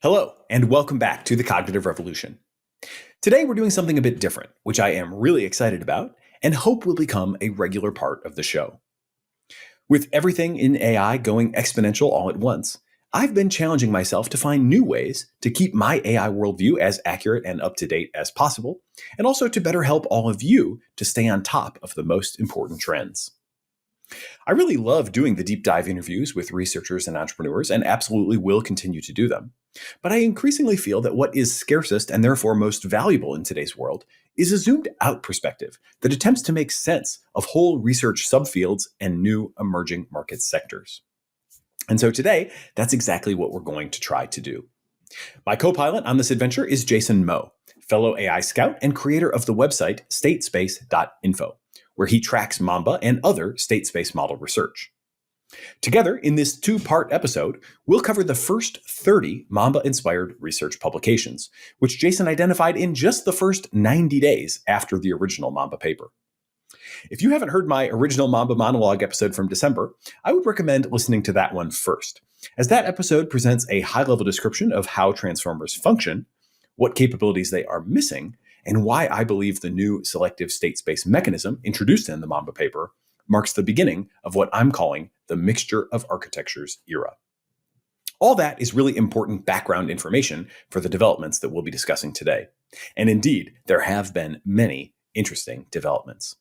Hello, and welcome back to the Cognitive Revolution. Today we're doing something a bit different, which I am really excited about and hope will become a regular part of the show. With everything in AI going exponential all at once, I've been challenging myself to find new ways to keep my AI worldview as accurate and up-to-date as possible, and also to better help all of you to stay on top of the most important trends. I really love doing the deep dive interviews with researchers and entrepreneurs and absolutely will continue to do them. But I increasingly feel that what is scarcest and therefore most valuable in today's world is a zoomed out perspective that attempts to make sense of whole research subfields and new emerging market sectors. And so today, that's exactly what we're going to try to do. My co-pilot on this adventure is Jason Meaux, fellow AI scout and creator of the website statespace.info, where he tracks Mamba and other state space model research. Together, in this two-part episode, we'll cover the first 30 Mamba-inspired research publications, which Jason identified in just the first 90 days after the original Mamba paper. If you haven't heard my original Mamba monologue episode from December, I would recommend listening to that one first, as that episode presents a high-level description of how transformers function, what capabilities they are missing, and why I believe the new selective state space mechanism introduced in the Mamba paper marks the beginning of what I'm calling the mixture of architectures era. All that is really important background information for the developments that we'll be discussing today. And indeed, there have been many interesting developments.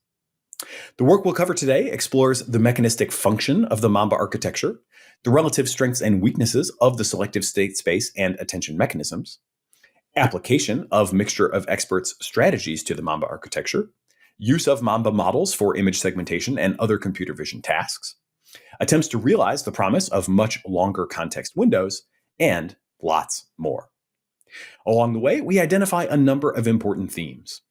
The work we'll cover today explores the mechanistic function of the Mamba architecture, the relative strengths and weaknesses of the selective state space and attention mechanisms, application of mixture of experts strategies to the Mamba architecture, use of Mamba models for image segmentation and other computer vision tasks, attempts to realize the promise of much longer context windows, and lots more. Along the way, we identify a number of important themes,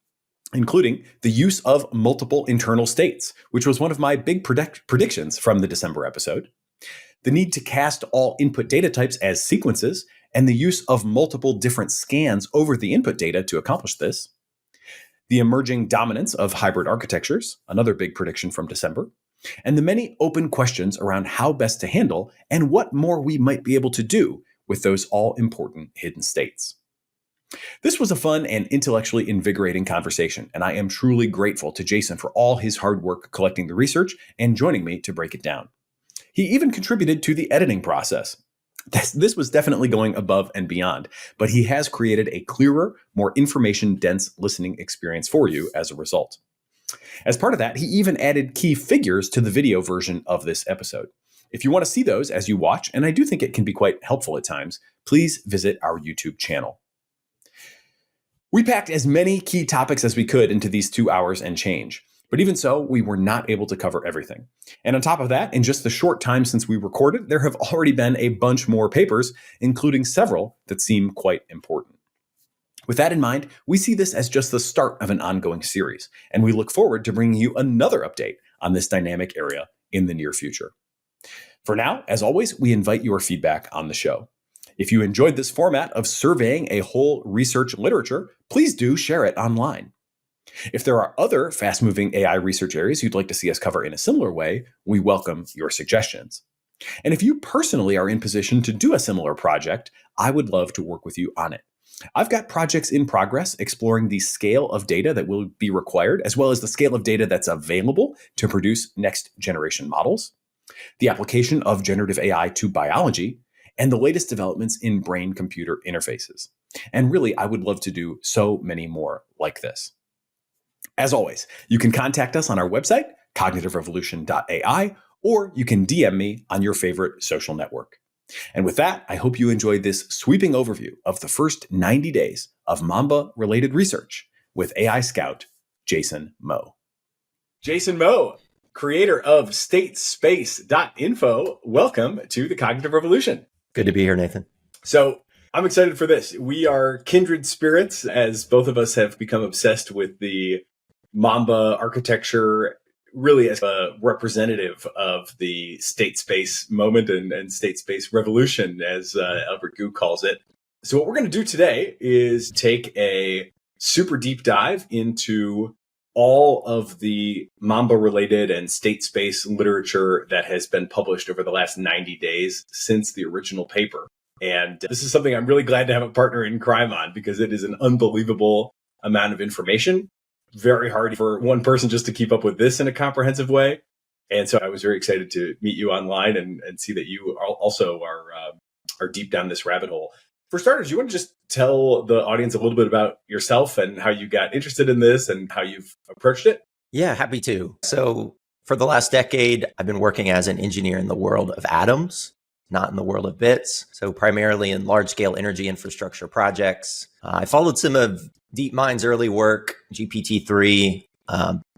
including the use of multiple internal states, which was one of my big predictions from the December episode, the need to cast all input data types as sequences, and the use of multiple different scans over the input data to accomplish this, the emerging dominance of hybrid architectures, another big prediction from December, and the many open questions around how best to handle and what more we might be able to do with those all-important hidden states. This was a fun and intellectually invigorating conversation, and I am truly grateful to Jason for all his hard work collecting the research and joining me to break it down. He even contributed to the editing process. This was definitely going above and beyond, but he has created a clearer, more information-dense listening experience for you as a result. As part of that, he even added key figures to the video version of this episode. If you want to see those as you watch, and I do think it can be quite helpful at times, please visit our YouTube channel. We packed as many key topics as we could into these 2 hours and change. But even so, we were not able to cover everything. And on top of that, in just the short time since we recorded, there have already been a bunch more papers, including several that seem quite important. With that in mind, we see this as just the start of an ongoing series, and we look forward to bringing you another update on this dynamic area in the near future. For now, as always, we invite your feedback on the show. If you enjoyed this format of surveying a whole research literature, please do share it online. If there are other fast-moving AI research areas you'd like to see us cover in a similar way, we welcome your suggestions. And if you personally are in position to do a similar project, I would love to work with you on it. I've got projects in progress exploring the scale of data that will be required, as well as the scale of data that's available to produce next-generation models, the application of generative AI to biology, and the latest developments in brain-computer interfaces. And really, I would love to do so many more like this. As always, you can contact us on our website, cognitiverevolution.ai, or you can DM me on your favorite social network. And with that, I hope you enjoyed this sweeping overview of the first 90 days of Mamba-related research with AI scout Jason Meaux. Jason Meaux, creator of statespace.info, welcome to the Cognitive Revolution. Good to be here, Nathan. So I'm excited for this. We are kindred spirits, as both of us have become obsessed with the Mamba architecture, really as a representative of the state space moment and state space revolution, as Albert Gu calls it. So what we're going to do today is take a super deep dive into all of the Mamba-related and state space literature that has been published over the last 90 days since the original paper. And this is something I'm really glad to have a partner in crime on, because it is an unbelievable amount of information. Very hard for one person just to keep up with this in a comprehensive way. And so I was very excited to meet you online and see that you also are deep down this rabbit hole. For starters, you want to just tell the audience a little bit about yourself and how you got interested in this and how you've approached it? Yeah, happy to. So for the last decade, I've been working as an engineer in the world of atoms, not in the world of bits. So primarily in large-scale energy infrastructure projects. I followed some of DeepMind's early work, GPT-3,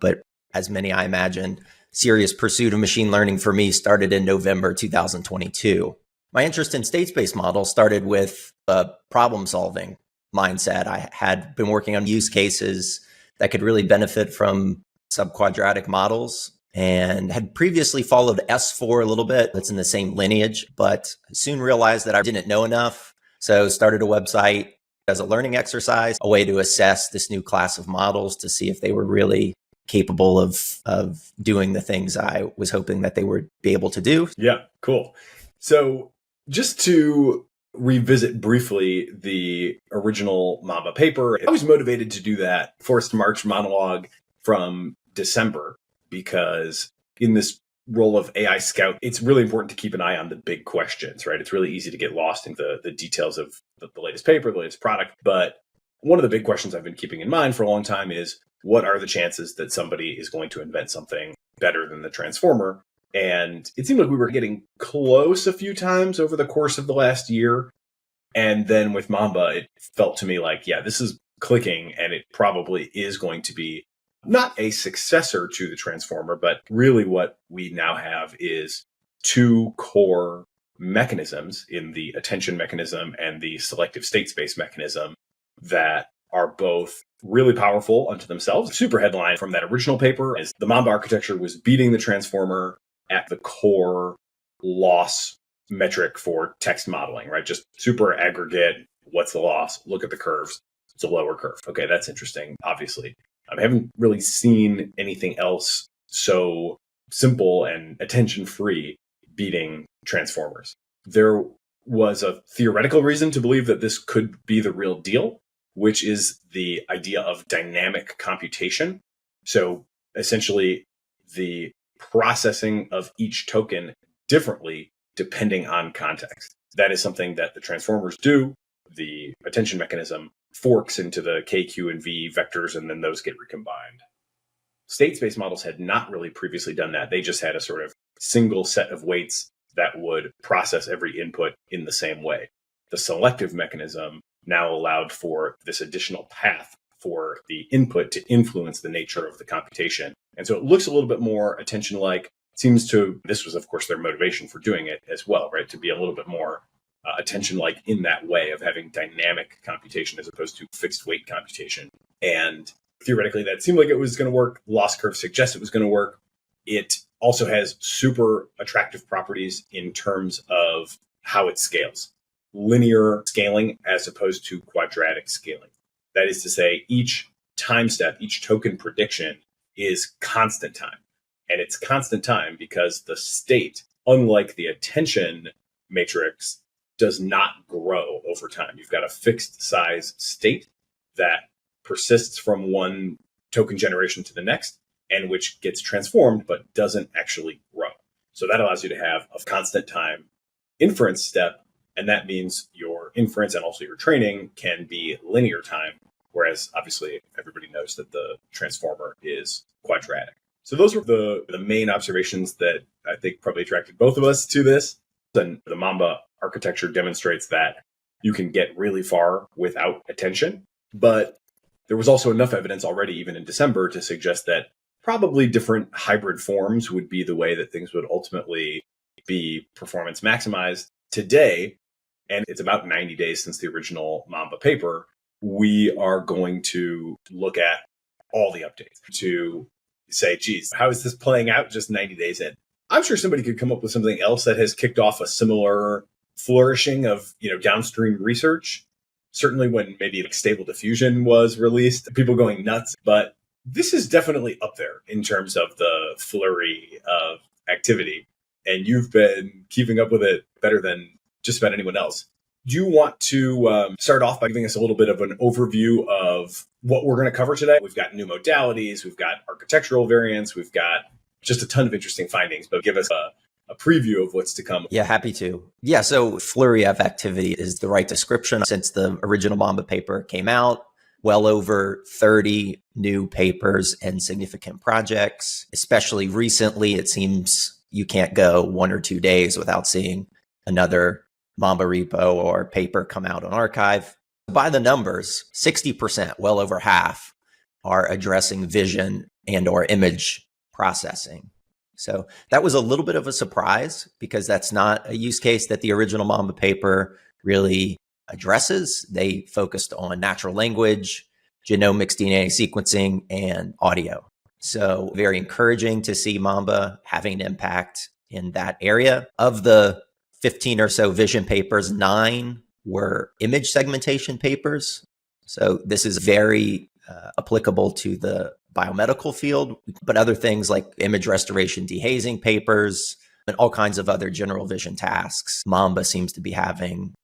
but as many I imagine, serious pursuit of machine learning for me started in November 2022. My interest in state-space models started with a problem-solving mindset. I had been working on use cases that could really benefit from subquadratic models and had previously followed S4 a little bit. That's in the same lineage, but soon realized that I didn't know enough. So started a website as a learning exercise, a way to assess this new class of models to see if they were really capable of doing the things I was hoping that they would be able to do. Yeah, cool. So just to revisit briefly the original Mamba paper, I was motivated to do that forced march monologue from December, because in this role of AI scout, it's really important to keep an eye on the big questions, right? It's really easy to get lost in the details of the latest paper, the latest product. But one of the big questions I've been keeping in mind for a long time is, what are the chances that somebody is going to invent something better than the transformer? And it seemed like we were getting close a few times over the course of the last year. And then with Mamba, it felt to me like, yeah, this is clicking, and it probably is going to be not a successor to the transformer, but really what we now have is two core mechanisms in the attention mechanism and the selective state space mechanism that are both really powerful unto themselves. Super headline from that original paper is the Mamba architecture was beating the transformer at the core loss metric for text modeling, right? Just super aggregate. What's the loss? Look at the curves. It's a lower curve. Okay, that's interesting, obviously. I haven't really seen anything else so simple and attention-free beating transformers. There was a theoretical reason to believe that this could be the real deal, which is the idea of dynamic computation. So essentially, the processing of each token differently depending on context. That is something that the transformers do. The attention mechanism forks into the K, Q, and V vectors, and then those get recombined. State space models had not really previously done that. They just had a sort of single set of weights that would process every input in the same way. The selective mechanism now allowed for this additional path for the input to influence the nature of the computation. And so it looks a little bit more attention-like. Seems to, this was of course their motivation for doing it as well, right? To be a little bit more attention-like in that way of having dynamic computation as opposed to fixed weight computation. And theoretically, that seemed like it was going to work. Loss curve suggests it was going to work. It also has super attractive properties in terms of how it scales. Linear scaling as opposed to quadratic scaling. That is to say, each time step, each token prediction is constant time. And it's constant time because the state, unlike the attention matrix, does not grow over time. You've got a fixed size state that persists from one token generation to the next, and which gets transformed but doesn't actually grow. So that allows you to have a constant time inference step, and that means your inference and also your training can be linear time, whereas obviously everybody knows that the transformer is quadratic. So those were the main observations that I think probably attracted both of us to this. And the Mamba architecture demonstrates that you can get really far without attention. But there was also enough evidence already, even in December, to suggest that probably different hybrid forms would be the way that things would ultimately be performance maximized. Today, and it's about 90 days since the original Mamba paper, we are going to look at all the updates to say, geez, how is this playing out just 90 days in? I'm sure somebody could come up with something else that has kicked off a similar flourishing of, downstream research. Certainly when maybe like Stable Diffusion was released, people going nuts. But this is definitely up there in terms of the flurry of activity. And you've been keeping up with it better than just about anyone else. Do you want to start off by giving us a little bit of an overview of what we're going to cover today? We've got new modalities, we've got architectural variants, we've got just a ton of interesting findings, but give us a preview of what's to come. Yeah, happy to. Yeah, so flurry of activity is the right description. Since the original Mamba paper came out, well over 30 new papers and significant projects. Especially recently, it seems you can't go 1 or 2 days without seeing another Mamba repo or paper come out on archive. By the numbers, 60%, well over half, are addressing vision and or image processing. So that was a little bit of a surprise because that's not a use case that the original Mamba paper really addresses. They focused on natural language, genomics, DNA sequencing, and audio. So very encouraging to see Mamba having an impact in that area. Of the 15 or so vision papers, 9 were image segmentation papers. So this is very applicable to the biomedical field, but other things like image restoration, dehazing papers, and all kinds of other general vision tasks, Mamba seems to be having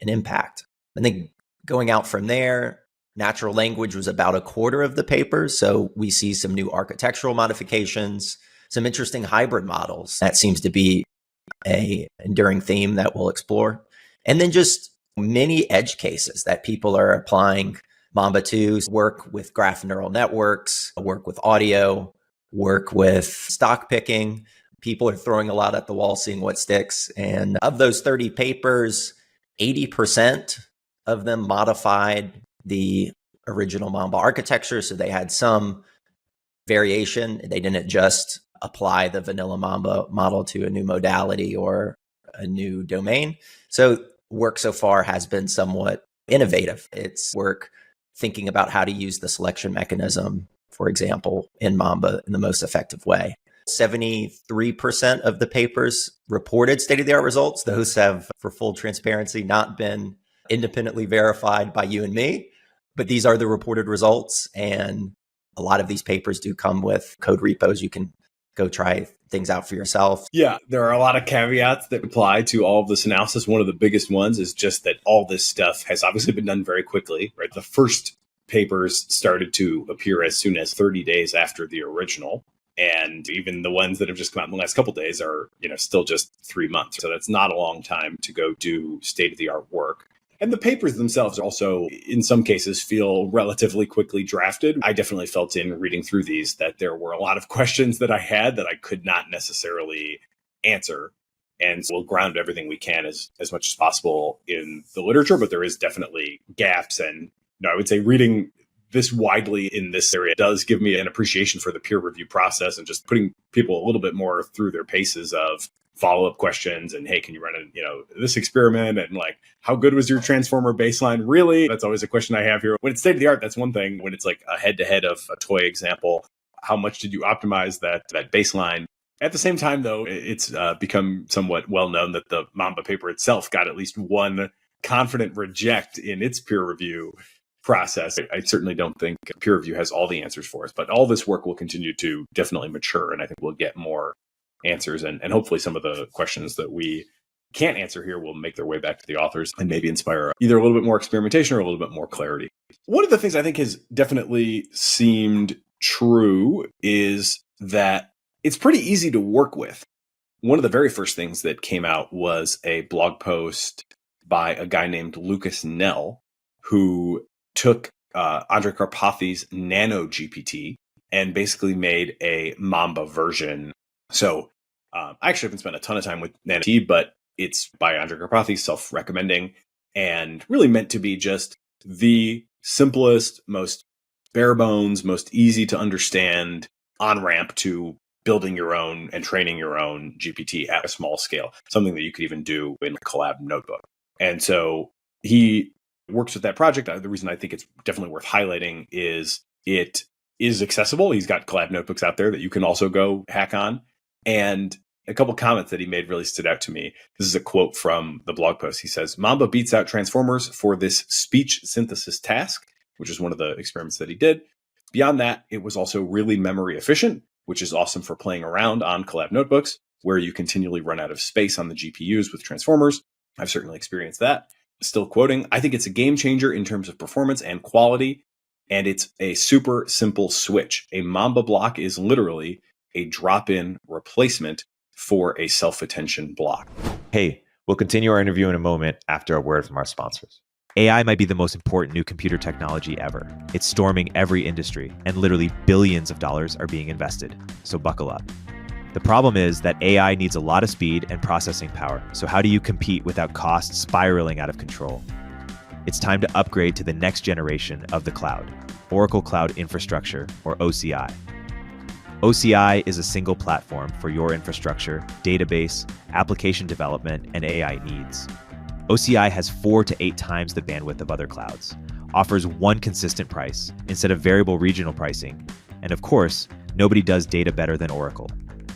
an impact. I think going out from there, natural language was about a quarter of the papers. So we see some new architectural modifications, some interesting hybrid models. That seems to be an enduring theme that we'll explore. And then just many edge cases that people are applying Mamba to, work with graph neural networks, work with audio, work with stock picking. People are throwing a lot at the wall, seeing what sticks. And of those 30 papers, 80% of them modified the original Mamba architecture. So they had some variation. They didn't just apply the vanilla Mamba model to a new modality or a new domain. So work so far has been somewhat innovative. It's work thinking about how to use the selection mechanism, for example, in Mamba in the most effective way. 73% of the papers reported state-of-the-art results. Those have, for full transparency, not been independently verified by you and me, but these are the reported results. And a lot of these papers do come with code repos. You can go try things out for yourself. Yeah, there are a lot of caveats that apply to all of this analysis. One of the biggest ones is just that all this stuff has obviously been done very quickly, right? The first papers started to appear as soon as 30 days after the original. And even the ones that have just come out in the last couple of days are, still just 3 months. So that's not a long time to go do state-of-the-art work. And the papers themselves also, in some cases, feel relatively quickly drafted. I definitely felt in reading through these that there were a lot of questions that I had that I could not necessarily answer. And so we'll ground everything we can as much as possible in the literature, but there is definitely gaps. And I would say reading this widely in this area does give me an appreciation for the peer review process and just putting people a little bit more through their paces of follow-up questions and, hey, can you run this experiment? And like, how good was your transformer baseline? Really? That's always a question I have here. When it's state-of-the-art, that's one thing. When it's like a head-to-head of a toy example, how much did you optimize that baseline? At the same time, though, it's become somewhat well-known that the Mamba paper itself got at least one confident reject in its peer review process. I certainly don't think peer review has all the answers for us, but all this work will continue to definitely mature, and I think we'll get more answers, and hopefully some of the questions that we can't answer here will make their way back to the authors and maybe inspire either a little bit more experimentation or a little bit more clarity. One of the things I think has definitely seemed true is that it's pretty easy to work with. One of the very first things that came out was a blog post by a guy named Lucas Nell, who took Andrej Karpathy's Nano GPT and basically made a Mamba version. So I actually haven't spent a ton of time with Nano GPT, but it's by Andrej Karpathy, self-recommending, and really meant to be just the simplest, most bare bones, most easy to understand on-ramp to building your own and training your own GPT at a small scale, something that you could even do in a collab notebook. And so he works with that project. The reason I think it's definitely worth highlighting is it is accessible. He's got collab notebooks out there that you can also go hack on. And a couple comments that he made really stood out to me. This is a quote from the blog post. He says, "Mamba beats out transformers for this speech synthesis task," which is one of the experiments that he did. Beyond that, it was also really memory efficient, which is awesome for playing around on collab notebooks, where you continually run out of space on the GPUs with transformers. I've certainly experienced that. still quoting, I think it's a game changer in terms of performance and quality, and it's a super simple switch. A Mamba block is literally a drop-in replacement for a self-attention block. Hey, we'll continue our interview in a moment after a word from our sponsors. AI might be the most important new computer technology ever. It's storming every industry, and literally billions of dollars are being invested. So buckle up. The problem is that AI needs a lot of speed and processing power. So how do you compete without costs spiraling out of control? It's time to upgrade to the next generation of the cloud, Oracle Cloud Infrastructure, or OCI. OCI is a single platform for your infrastructure, database, application development, and AI needs. OCI has 4 to 8 times the bandwidth of other clouds, offers one consistent price instead of variable regional pricing, and of course, nobody does data better than Oracle.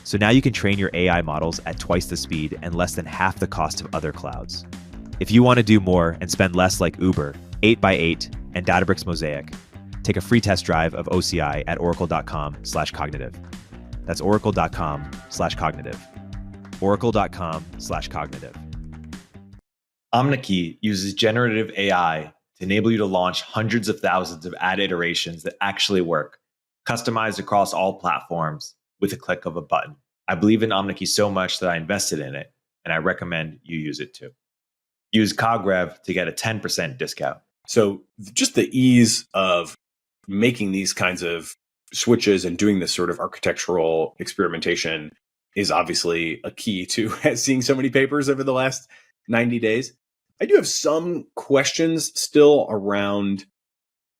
So now you can train your AI models at twice the speed and less than half the cost of other clouds. If you want to do more and spend less like Uber, 8x8, and Databricks Mosaic, take a free test drive of OCI at oracle.com/cognitive. That's oracle.com/cognitive. Oracle.com/cognitive. Omneky uses generative AI to enable you to launch hundreds of thousands of ad iterations that actually work, customized across all platforms with a click of a button. I believe in Omneky so much that I invested in it, and I recommend you use it too. Use CogRev to get a 10% discount. So just the ease of making these kinds of switches and doing this sort of architectural experimentation is obviously a key to seeing so many papers over the last 90 days. I do have some questions still around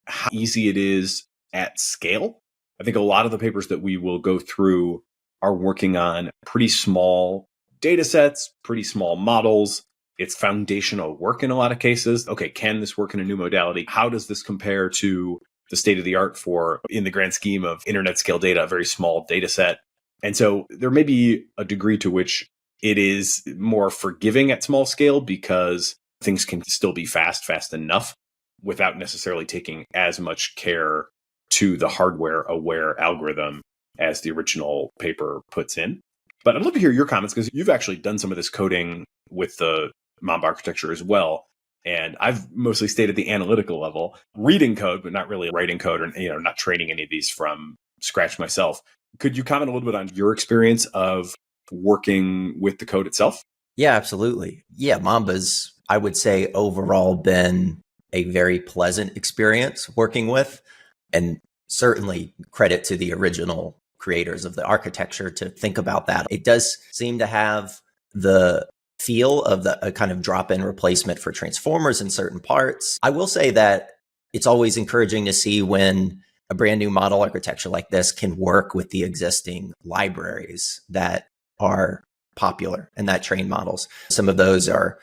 how easy it is at scale. I think a lot of the papers that we will go through are working on pretty small data sets, pretty small models. It's foundational work in a lot of cases. Okay, can this work in a new modality? How does this compare to the state of the art for, in the grand scheme of internet scale data, a very small data set? And so there may be a degree to which it is more forgiving at small scale because things can still be fast enough without necessarily taking as much care to the hardware aware algorithm as the original paper puts in. But I'd love to hear your comments because you've actually done some of this coding with the Mamba architecture as well. And I've mostly stayed at the analytical level, reading code, but not really writing code or, not training any of these from scratch myself. Could you comment a little bit on your experience of working with the code itself? Yeah, absolutely. Yeah, Mamba's, I would say, overall been a very pleasant experience working with, and certainly credit to the original creators of the architecture to think about that. It does seem to have the feel of a kind of drop-in replacement for transformers in certain parts. I will say that it's always encouraging to see when a brand new model architecture like this can work with the existing libraries that are popular and that train models. Some of those are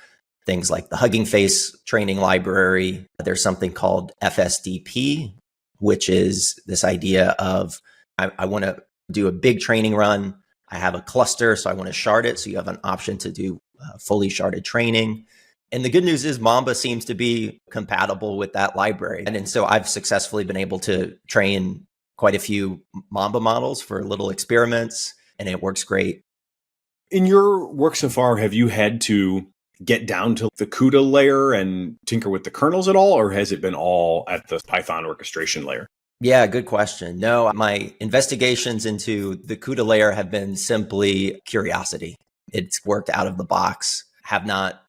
things like the Hugging Face training library. There's something called FSDP, which is this idea of I want to do a big training run. I have a cluster, so I want to shard it. So you have an option to do fully sharded training. And the good news is Mamba seems to be compatible with that library. And so I've successfully been able to train quite a few Mamba models for little experiments, and it works great. In your work so far, have you had to get down to the CUDA layer and tinker with the kernels at all, or has it been all at the Python orchestration layer? Yeah, good question. No, my investigations into the CUDA layer have been simply curiosity. It's worked out of the box, have not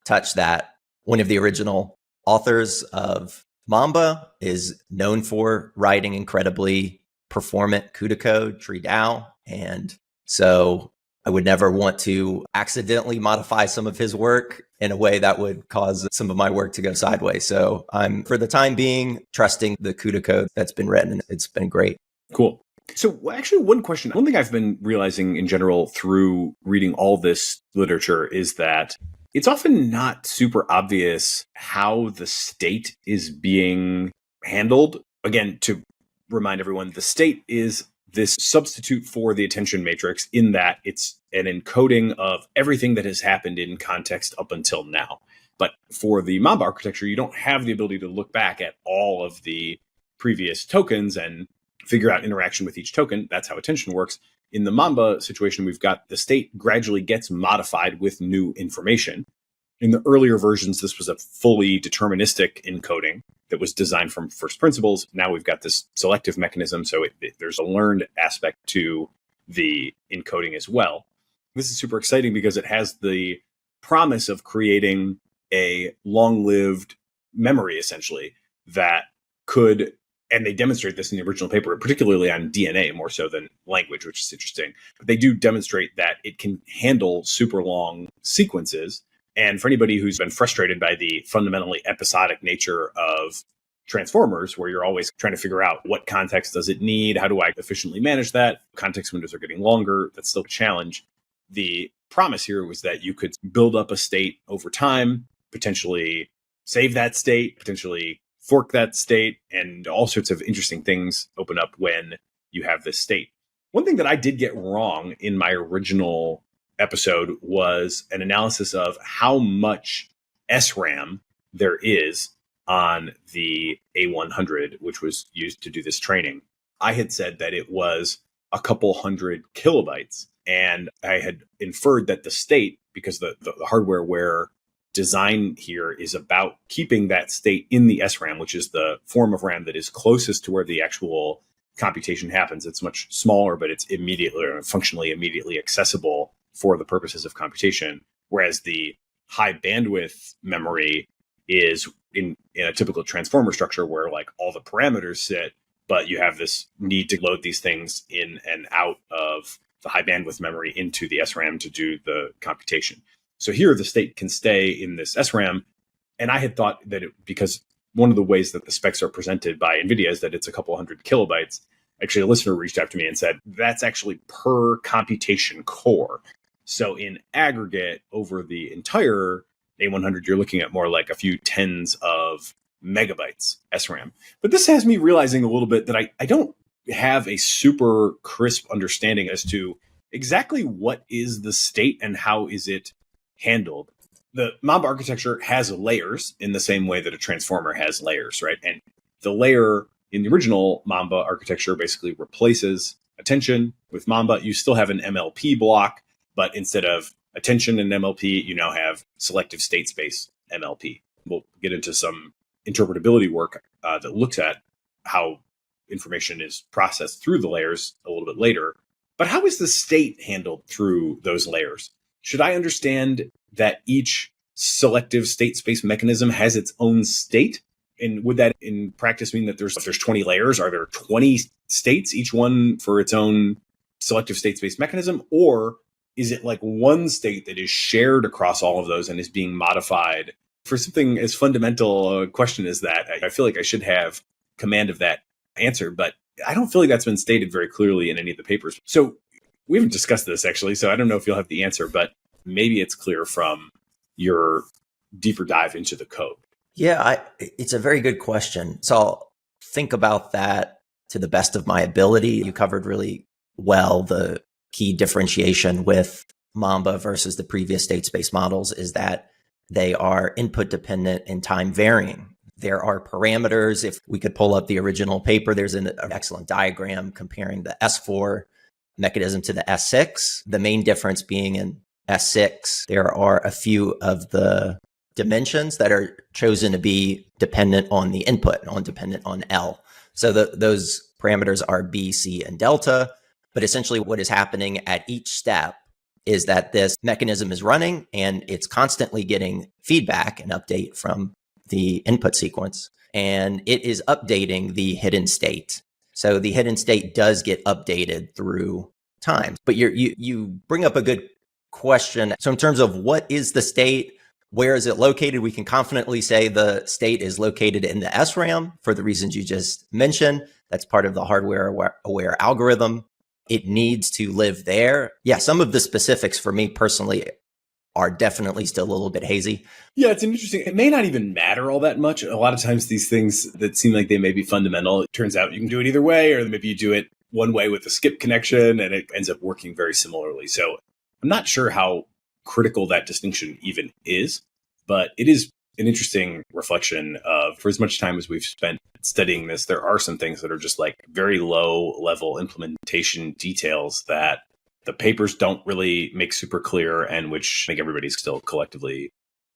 touched that. One of the original authors of Mamba is known for writing incredibly performant CUDA code, TreeDAO. And so I would never want to accidentally modify some of his work in a way that would cause some of my work to go sideways. So I'm, for the time being, trusting the CUDA code that's been written. It's been great. Cool. So actually, one question, one thing I've been realizing in general through reading all this literature is that it's often not super obvious how the state is being handled. Again, to remind everyone, the state is this substitute for the attention matrix in that it's an encoding of everything that has happened in context up until now. But for the Mamba architecture, you don't have the ability to look back at all of the previous tokens and figure out interaction with each token. That's how attention works. In the Mamba situation, we've got the state gradually gets modified with new information. In the earlier versions, this was a fully deterministic encoding that was designed from first principles. Now we've got this selective mechanism, so there's a learned aspect to the encoding as well. This is super exciting because it has the promise of creating a long-lived memory, essentially, that could, and they demonstrate this in the original paper, particularly on DNA more so than language, which is interesting. But they do demonstrate that it can handle super long sequences. And for anybody who's been frustrated by the fundamentally episodic nature of transformers, where you're always trying to figure out what context does it need, how do I efficiently manage that, context windows are getting longer, that's still a challenge. The promise here was that you could build up a state over time, potentially save that state, potentially fork that state, and all sorts of interesting things open up when you have this state. One thing that I did get wrong in my original episode was an analysis of how much SRAM there is on the A100, which was used to do this training. I had said that it was a couple hundred kilobytes, and I had inferred that the state, because the hardware design here is about keeping that state in the SRAM, which is the form of RAM that is closest to where the actual computation happens. It's much smaller, but it's immediately or functionally immediately accessible for the purposes of computation. Whereas the high bandwidth memory is in a typical transformer structure where like all the parameters sit, but you have this need to load these things in and out of the high bandwidth memory into the SRAM to do the computation. So here the state can stay in this SRAM. And I had thought that because one of the ways that the specs are presented by NVIDIA is that it's a couple hundred kilobytes. Actually, a listener reached out to me and said, that's actually per computation core. So in aggregate over the entire A100, you're looking at more like a few tens of megabytes SRAM. But this has me realizing a little bit that I don't have a super crisp understanding as to exactly what is the state and how is it handled. The Mamba architecture has layers in the same way that a transformer has layers, right? And the layer in the original Mamba architecture basically replaces attention with Mamba. You still have an MLP block, but instead of attention and MLP, you now have selective state space MLP. We'll get into some interpretability work that looks at how information is processed through the layers a little bit later. But how is the state handled through those layers? Should I understand that each selective state space mechanism has its own state? And would that in practice mean that if there's 20 layers, are there 20 states, each one for its own selective state space mechanism? Or is it like one state that is shared across all of those and is being modified? For something as fundamental a question as that, I feel like I should have command of that answer, but I don't feel like that's been stated very clearly in any of the papers. So we haven't discussed this actually, so I don't know if you'll have the answer, but maybe it's clear from your deeper dive into the code. Yeah, it's a very good question. So I'll think about that to the best of my ability. You covered really well the key differentiation with Mamba versus the previous state space models is that they are input dependent and time varying. There are parameters. If we could pull up the original paper, there's an excellent diagram comparing the S4 mechanism to the S6. The main difference being in S6, there are a few of the dimensions that are chosen to be dependent on the input, dependent on L. So those parameters are B, C, and delta. But essentially what is happening at each step is that this mechanism is running and it's constantly getting feedback and update from the input sequence. And it is updating the hidden state. So the hidden state does get updated through time. But you bring up a good question. So in terms of what is the state, where is it located? We can confidently say the state is located in the SRAM for the reasons you just mentioned. That's part of the hardware aware algorithm. It needs to live there. Yeah, some of the specifics for me personally are definitely still a little bit hazy. Yeah, it's interesting. It may not even matter all that much. A lot of times these things that seem like they may be fundamental, it turns out you can do it either way, or maybe you do it one way with a skip connection and it ends up working very similarly. So I'm not sure how critical that distinction even is, but it is an interesting reflection of, for as much time as we've spent studying this, there are some things that are just like very low level implementation details that the papers don't really make super clear and which I think everybody's still collectively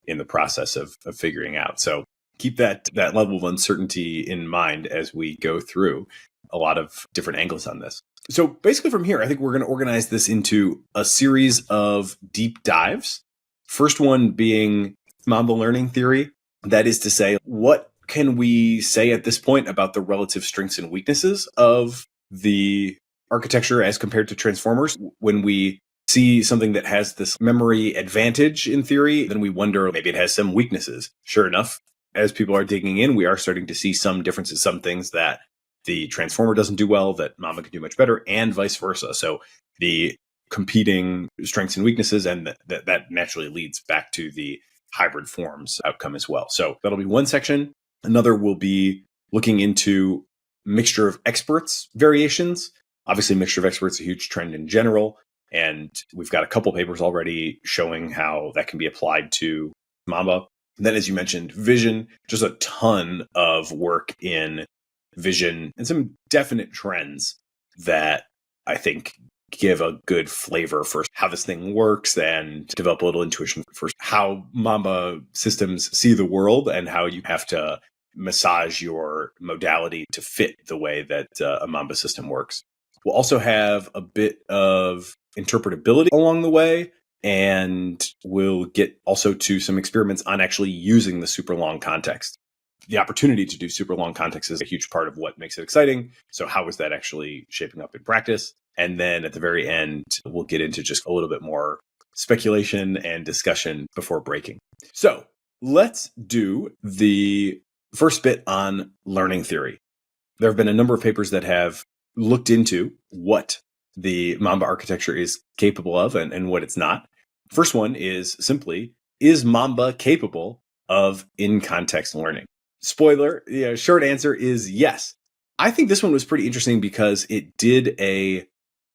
in the process of figuring out. So keep that level of uncertainty in mind as we go through a lot of different angles on this. So basically from here, I think we're going to organize this into a series of deep dives. First one being Mamba learning theory. That is to say, what can we say at this point about the relative strengths and weaknesses of the architecture as compared to transformers? When we see something that has this memory advantage in theory, then we wonder maybe it has some weaknesses. Sure enough, as people are digging in, we are starting to see some differences, some things that the transformer doesn't do well that Mamba can do much better, and vice versa. So the competing strengths and weaknesses, and that naturally leads back to the hybrid forms outcome as well. So that'll be one section. Another will be looking into mixture of experts variations. Obviously, mixture of experts is a huge trend in general. And we've got a couple papers already showing how that can be applied to Mamba. And then, as you mentioned, vision, just a ton of work in vision and some definite trends that I think give a good flavor for how this thing works and develop a little intuition for how Mamba systems see the world and how you have to massage your modality to fit the way that a Mamba system works. We'll also have a bit of interpretability along the way, and we'll get also to some experiments on actually using the super long context. The opportunity to do super long context is a huge part of what makes it exciting. So how is that actually shaping up in practice? And then at the very end, we'll get into just a little bit more speculation and discussion before breaking. So let's do the first bit on learning theory. There have been a number of papers that have looked into what the Mamba architecture is capable of and what it's not. First one is simply, is Mamba capable of in-context learning? Spoiler, short answer is yes. I think this one was pretty interesting because it did a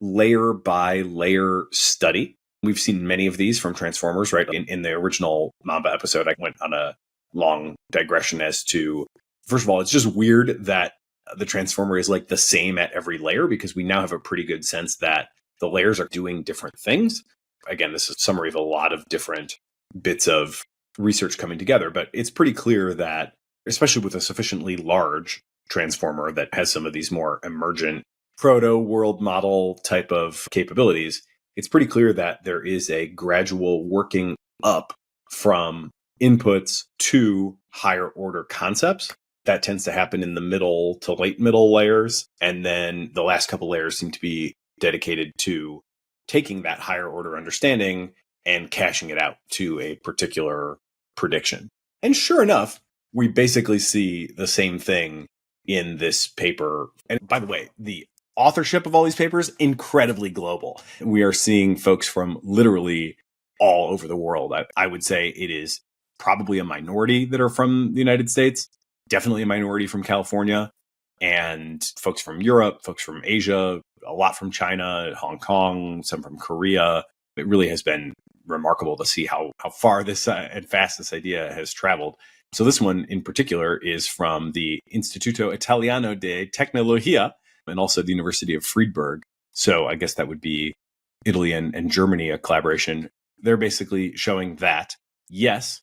layer by layer study. We've seen many of these from Transformers, right? In the original Mamba episode, I went on a long digression as to, first of all, it's just weird that the Transformer is like the same at every layer, because we now have a pretty good sense that the layers are doing different things. Again, this is a summary of a lot of different bits of research coming together, but it's pretty clear that, especially with a sufficiently large Transformer that has some of these more emergent proto-world model type of capabilities, it's pretty clear that there is a gradual working up from inputs to higher order concepts. That tends to happen in the middle to late middle layers. And then the last couple layers seem to be dedicated to taking that higher order understanding and cashing it out to a particular prediction. And sure enough, we basically see the same thing in this paper. And by the way, the authorship of all these papers, incredibly global. We are seeing folks from literally all over the world. I would say it is probably a minority that are from the United States, definitely a minority from California, and folks from Europe, folks from Asia, a lot from China, Hong Kong, some from Korea. It really has been remarkable to see how far this and fast this idea has traveled. So this one in particular is from the Istituto Italiano de Tecnologia and also the University of Friedberg. So I guess that would be Italy and Germany, a collaboration. They're basically showing that, yes,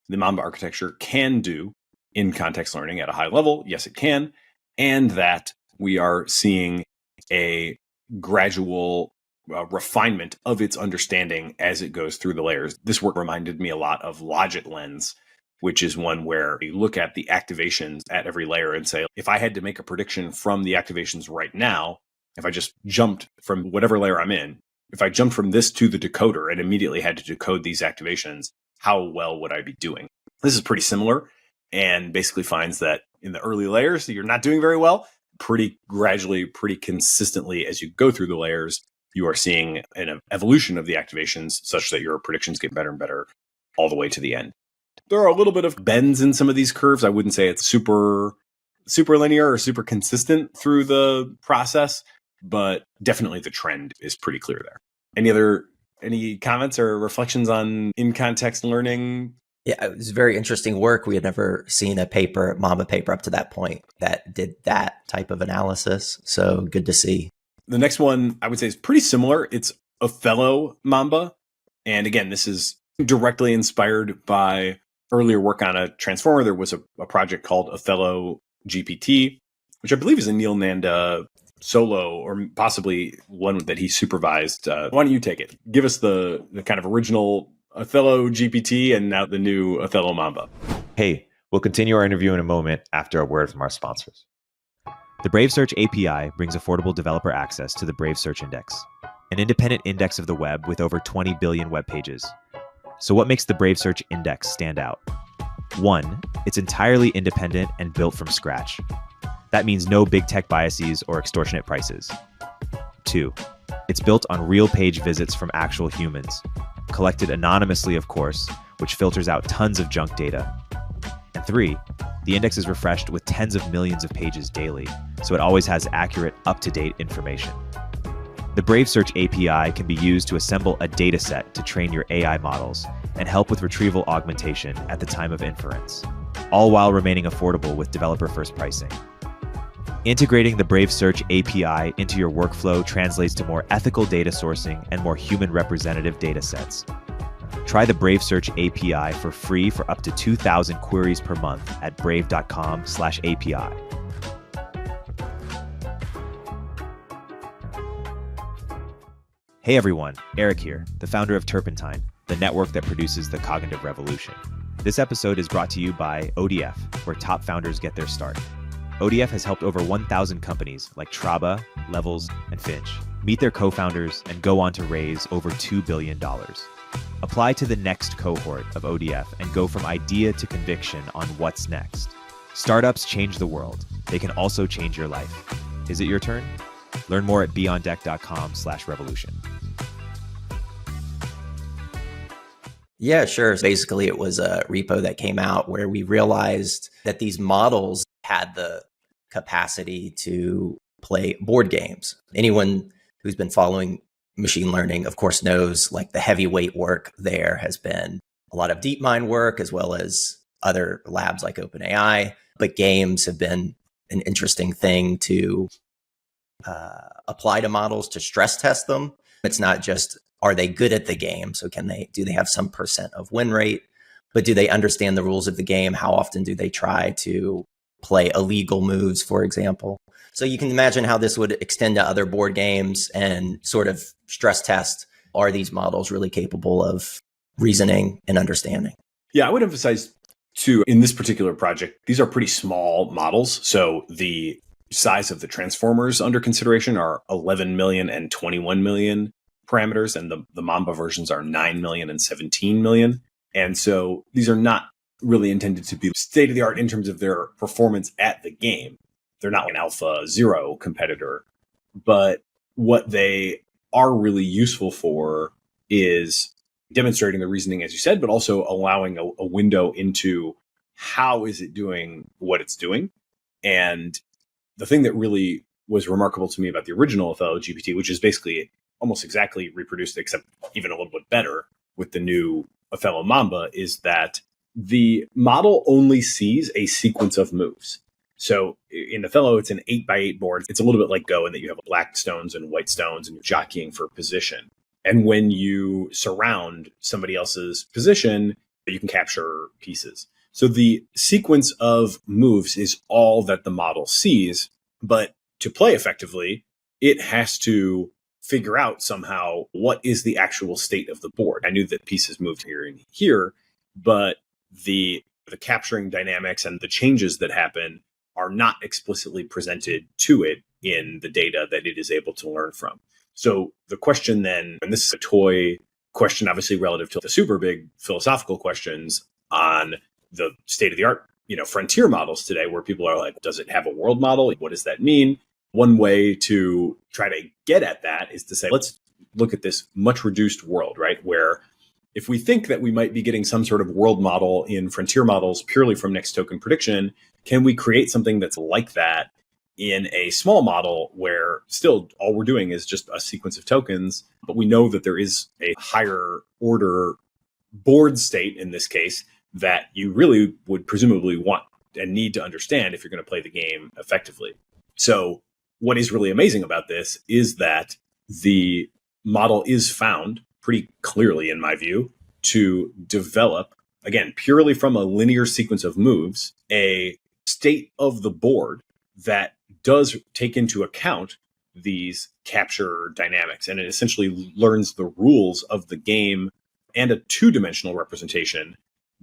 the Mamba architecture can do in-context learning at a high level. Yes, it can. And that we are seeing a gradual refinement of its understanding as it goes through the layers. This work reminded me a lot of Logit Lens, which is one where you look at the activations at every layer and say, if I had to make a prediction from the activations right now, if I just jumped from whatever layer I'm in, if I jumped from this to the decoder and immediately had to decode these activations, how well would I be doing? This is pretty similar, and basically finds that in the early layers, you're not doing very well. Pretty gradually, pretty consistently, as you go through the layers, you are seeing an evolution of the activations such that your predictions get better and better all the way to the end. There are a little bit of bends in some of these curves. I wouldn't say it's super linear or super consistent through the process, but definitely the trend is pretty clear there. Any comments or reflections on in-context learning? Yeah, it was very interesting work. We had never seen a Mamba paper up to that point that did that type of analysis. So good to see. The next one I would say is pretty similar. It's Othello Mamba. And again, this is directly inspired by earlier work on a transformer. There was a project called Othello GPT, which I believe is a Neil Nanda solo, or possibly one that he supervised. Why don't you take it? Give us the kind of original Othello GPT and now the new Othello Mamba. Hey, we'll continue our interview in a moment after a word from our sponsors. The Brave Search API brings affordable developer access to the Brave Search Index, an independent index of the web with over 20 billion web pages. So what makes the Brave Search Index stand out? 1, it's entirely independent and built from scratch. That means no big tech biases or extortionate prices. 2, it's built on real page visits from actual humans, collected anonymously, of course, which filters out tons of junk data. And 3, the index is refreshed with tens of millions of pages daily, so it always has accurate, up-to-date information. The Brave Search API can be used to assemble a data set to train your AI models and help with retrieval augmentation at the time of inference, all while remaining affordable with developer-first pricing. Integrating the Brave Search API into your workflow translates to more ethical data sourcing and more human representative data sets. Try the Brave Search API for free for up to 2,000 queries per month at brave.com/API. Hey everyone, Eric here, the founder of Turpentine, the network that produces the cognitive revolution. This episode is brought to you by ODF, where top founders get their start. ODF has helped over 1,000 companies like Traba, Levels, and Finch meet their co-founders and go on to raise over $2 billion. Apply to the next cohort of ODF and go from idea to conviction on what's next. Startups change the world. They can also change your life. Is it your turn? Learn more at beondeck.com/revolution. Yeah, sure. Basically, it was a repo that came out where we realized that these models had the capacity to play board games. Anyone who's been following machine learning, of course, knows like the heavyweight work there has been a lot of DeepMind work as well as other labs like OpenAI. But games have been an interesting thing to apply to models to stress test them. It's not just, are they good at the game? So do they have some % of win rate, but do they understand the rules of the game? How often do they try to play illegal moves, for example? So you can imagine how this would extend to other board games and sort of stress test, are these models really capable of reasoning and understanding? Yeah, I would emphasize too, in this particular project, these are pretty small models. So the size of the transformers under consideration are 11 million and 21 million parameters, and the Mamba versions are 9 million and 17 million. And so these are not really intended to be state of the art in terms of their performance at the game. They're not an Alpha Zero competitor, but what they are really useful for is demonstrating the reasoning, as you said, but also allowing a window into how is it doing what it's doing. And the thing that really was remarkable to me about the original Othello GPT, which is basically almost exactly reproduced, except even a little bit better with the new Othello Mamba, is that the model only sees a sequence of moves. So in Othello, it's an 8x8 board. It's a little bit like Go in that you have black stones and white stones and you're jockeying for position. And when you surround somebody else's position, you can capture pieces. So the sequence of moves is all that the model sees. But to play effectively, it has to figure out somehow what is the actual state of the board. I knew that pieces moved here and here, but the capturing dynamics and the changes that happen are not explicitly presented to it in the data that it is able to learn from. So the question then, and this is a toy question, obviously relative to the super big philosophical questions on the state of the art, frontier models today, where people are like, does it have a world model? What does that mean? One way to try to get at that is to say, let's look at this much reduced world, right? Where if we think that we might be getting some sort of world model in frontier models purely from next token prediction, can we create something that's like that in a small model where still all we're doing is just a sequence of tokens, but we know that there is a higher order board state in this case that you really would presumably want and need to understand if you're going to play the game effectively. So what is really amazing about this is that the model is found pretty clearly, in my view, to develop, again, purely from a linear sequence of moves, a state of the board that does take into account these capture dynamics. And it essentially learns the rules of the game and a two-dimensional representation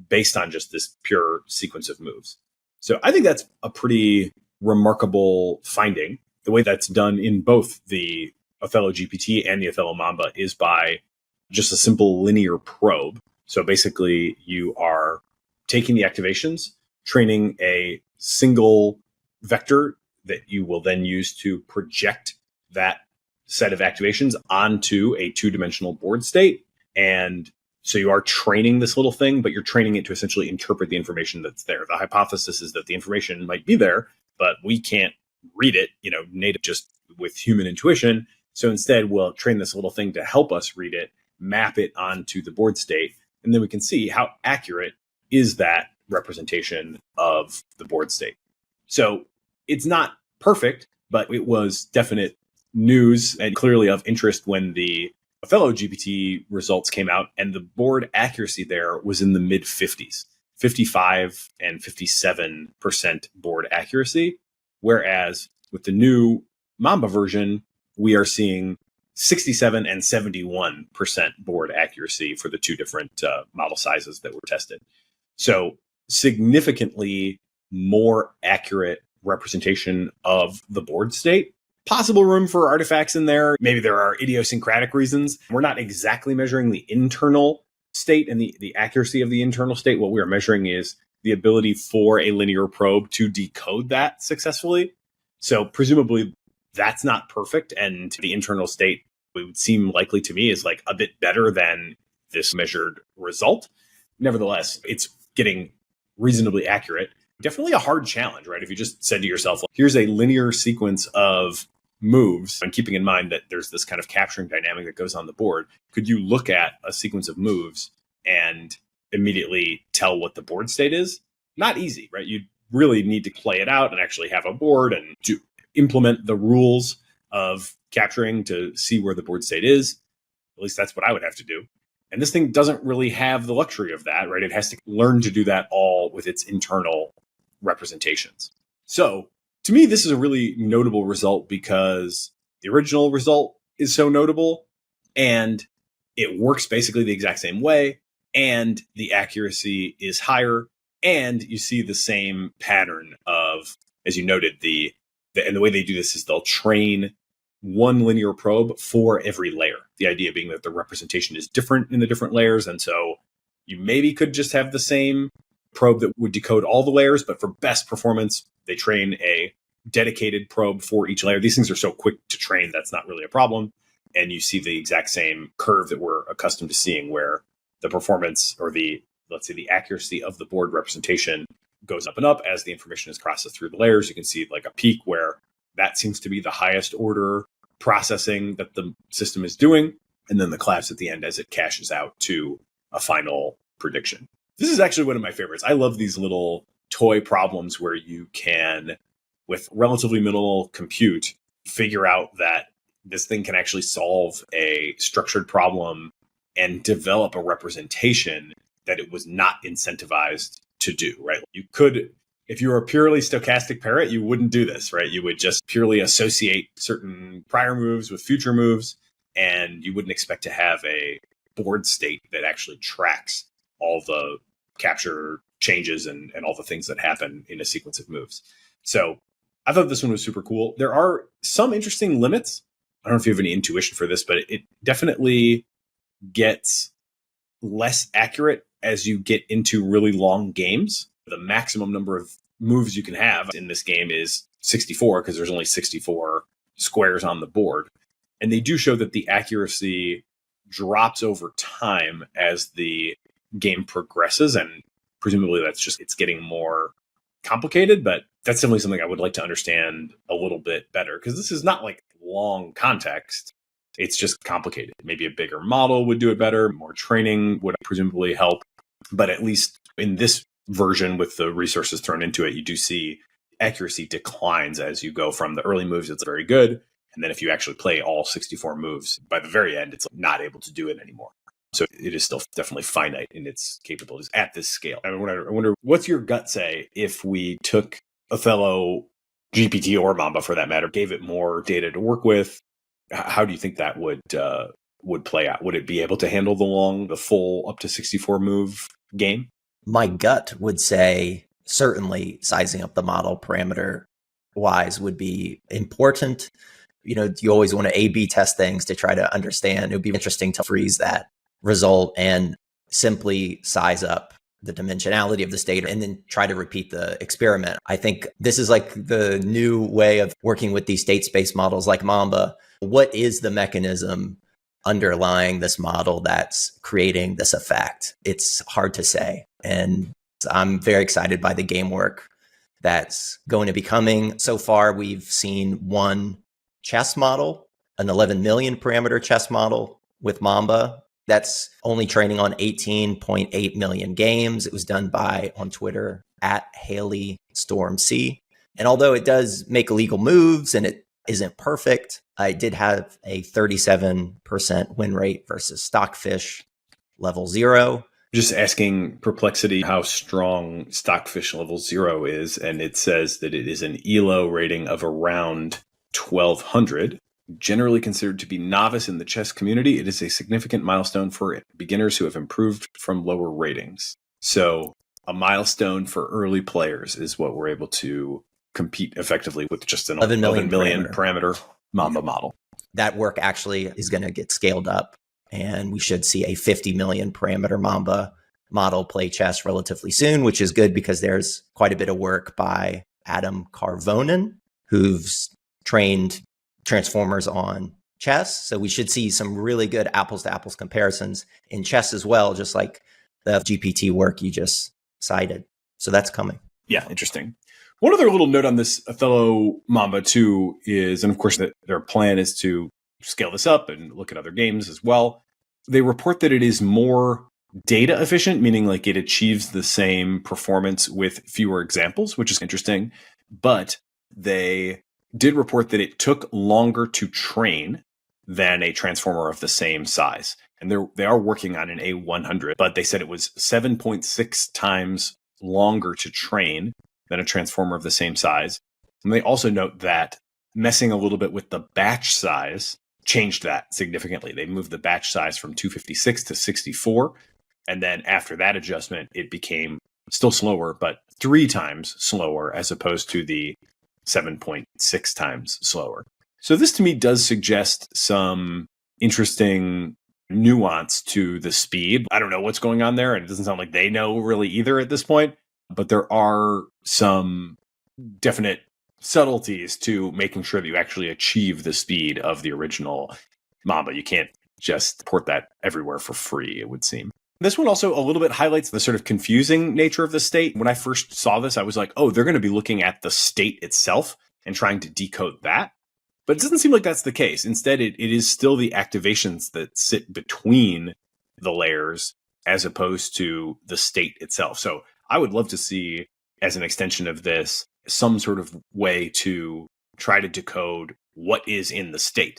based on just this pure sequence of moves. So I think that's a pretty remarkable finding. The way that's done in both the Othello GPT and the Othello Mamba is by just a simple linear probe. So basically, you are taking the activations, training a single vector that you will then use to project that set of activations onto a two-dimensional board state. And so you are training this little thing, but you're training it to essentially interpret the information that's there. The hypothesis is that the information might be there, but we can't read it, native just with human intuition. So instead, we'll train this little thing to help us read it, map it onto the board state, and then we can see how accurate is that representation of the board state. So it's not perfect, but it was definite news and clearly of interest when the Othello GPT results came out, and the board accuracy there was in the mid 50s, 55 and 57% board accuracy. Whereas with the new Mamba version, we are seeing 67 and 71% board accuracy for the two different model sizes that were tested. So significantly more accurate representation of the board state. Possible room for artifacts in there. Maybe there are idiosyncratic reasons. We're not exactly measuring the internal state and the accuracy of the internal state. What we are measuring is the ability for a linear probe to decode that successfully. So presumably that's not perfect. And the internal state, it would seem likely to me, is like a bit better than this measured result. Nevertheless, it's getting reasonably accurate. Definitely a hard challenge, right? If you just said to yourself, here's a linear sequence of moves, and keeping in mind that there's this kind of capturing dynamic that goes on the board, could you look at a sequence of moves and immediately tell what the board state is? Not easy, right? You really need to play it out and actually have a board and to implement the rules of capturing to see where the board state is. At least that's what I would have to do. And this thing doesn't really have the luxury of that, right? It has to learn to do that all with its internal representations. So to me, this is a really notable result because the original result is so notable and it works basically the exact same way, and the accuracy is higher, and you see the same pattern of, as you noted, and the way they do this is they'll train one linear probe for every layer. The idea being that the representation is different in the different layers. And so you maybe could just have the same probe that would decode all the layers, but for best performance, they train a dedicated probe for each layer. These things are so quick to train, that's not really a problem. And you see the exact same curve that we're accustomed to seeing where the performance or let's say the accuracy of the board representation goes up and up as the information is processed through the layers. You can see like a peak where that seems to be the highest order processing that the system is doing, and then the collapse at the end as it caches out to a final prediction. This is actually one of my favorites. I love these little toy problems where you can, with relatively minimal compute, figure out that this thing can actually solve a structured problem and develop a representation that it was not incentivized to do, right? You could, if you were a purely stochastic parrot, you wouldn't do this, right? You would just purely associate certain prior moves with future moves, and you wouldn't expect to have a board state that actually tracks all the capture changes and all the things that happen in a sequence of moves. So I thought this one was super cool. There are some interesting limits. I don't know if you have any intuition for this, but it definitely gets less accurate as you get into really long games. The maximum number of moves you can have in this game is 64 because there's only 64 squares on the board. And they do show that the accuracy drops over time as the game progresses. And presumably that's just, it's getting more complicated, but that's definitely something I would like to understand a little bit better because this is not like long context. It's just complicated. Maybe a bigger model would do it better. More training would presumably help. But at least in this version with the resources thrown into it, you do see accuracy declines as you go from the early moves. It's very good. And then if you actually play all 64 moves, by the very end, it's not able to do it anymore. So it is still definitely finite in its capabilities at this scale. I wonder what's your gut say if we took Othello GPT or Mamba for that matter, gave it more data to work with? How do you think that would play out? Would it be able to handle the full up to 64 move game? My gut would say certainly sizing up the model parameter wise would be important. You always want to A/B test things to try to understand. It would be interesting to freeze that result and simply size up the dimensionality of the state and then try to repeat the experiment. I think this is like the new way of working with these state space models like Mamba. What is the mechanism underlying this model that's creating this effect? It's hard to say. And I'm very excited by the game work that's going to be coming. So far, we've seen one chess model, an 11 million parameter chess model with Mamba. That's only training on 18.8 million games. It was done by, on Twitter, @HaleyStormC. And although it does make illegal moves and it isn't perfect, I did have a 37% win rate versus Stockfish level 0. Just asking Perplexity how strong Stockfish level 0 is, and it says that it is an ELO rating of around 1200. Generally considered to be novice in the chess community, it is a significant milestone for beginners who have improved from lower ratings. So a milestone for early players is what we're able to compete effectively with just an 11 million parameter Mamba model. That work actually is going to get scaled up, and we should see a 50 million parameter Mamba model play chess relatively soon, which is good because there's quite a bit of work by Adam Carvonen, who's trained transformers on chess. So we should see some really good apples to apples comparisons in chess as well, just like the GPT work you just cited. So that's coming. Yeah, interesting. One other little note on this Othello Mamba 2 is, and of course their plan is to scale this up and look at other games as well. They report that it is more data efficient, meaning like it achieves the same performance with fewer examples, which is interesting. But they did report that it took longer to train than a transformer of the same size. And they are working on an A100, but they said it was 7.6 times longer to train than a transformer of the same size. And they also note that messing a little bit with the batch size changed that significantly. They moved the batch size from 256 to 64. And then after that adjustment, it became still slower, but 3 times slower as opposed to the 7.6 times slower. So this to me does suggest some interesting nuance to the speed. I don't know what's going on there, and it doesn't sound like they know really either at this point, but there are some definite subtleties to making sure that you actually achieve the speed of the original Mamba. You can't just port that everywhere for free, it would seem. This one also a little bit highlights the sort of confusing nature of the state. When I first saw this, I was like, oh, they're going to be looking at the state itself and trying to decode that. But it doesn't seem like that's the case. Instead, it is still the activations that sit between the layers as opposed to the state itself. So I would love to see, as an extension of this, some sort of way to try to decode what is in the state.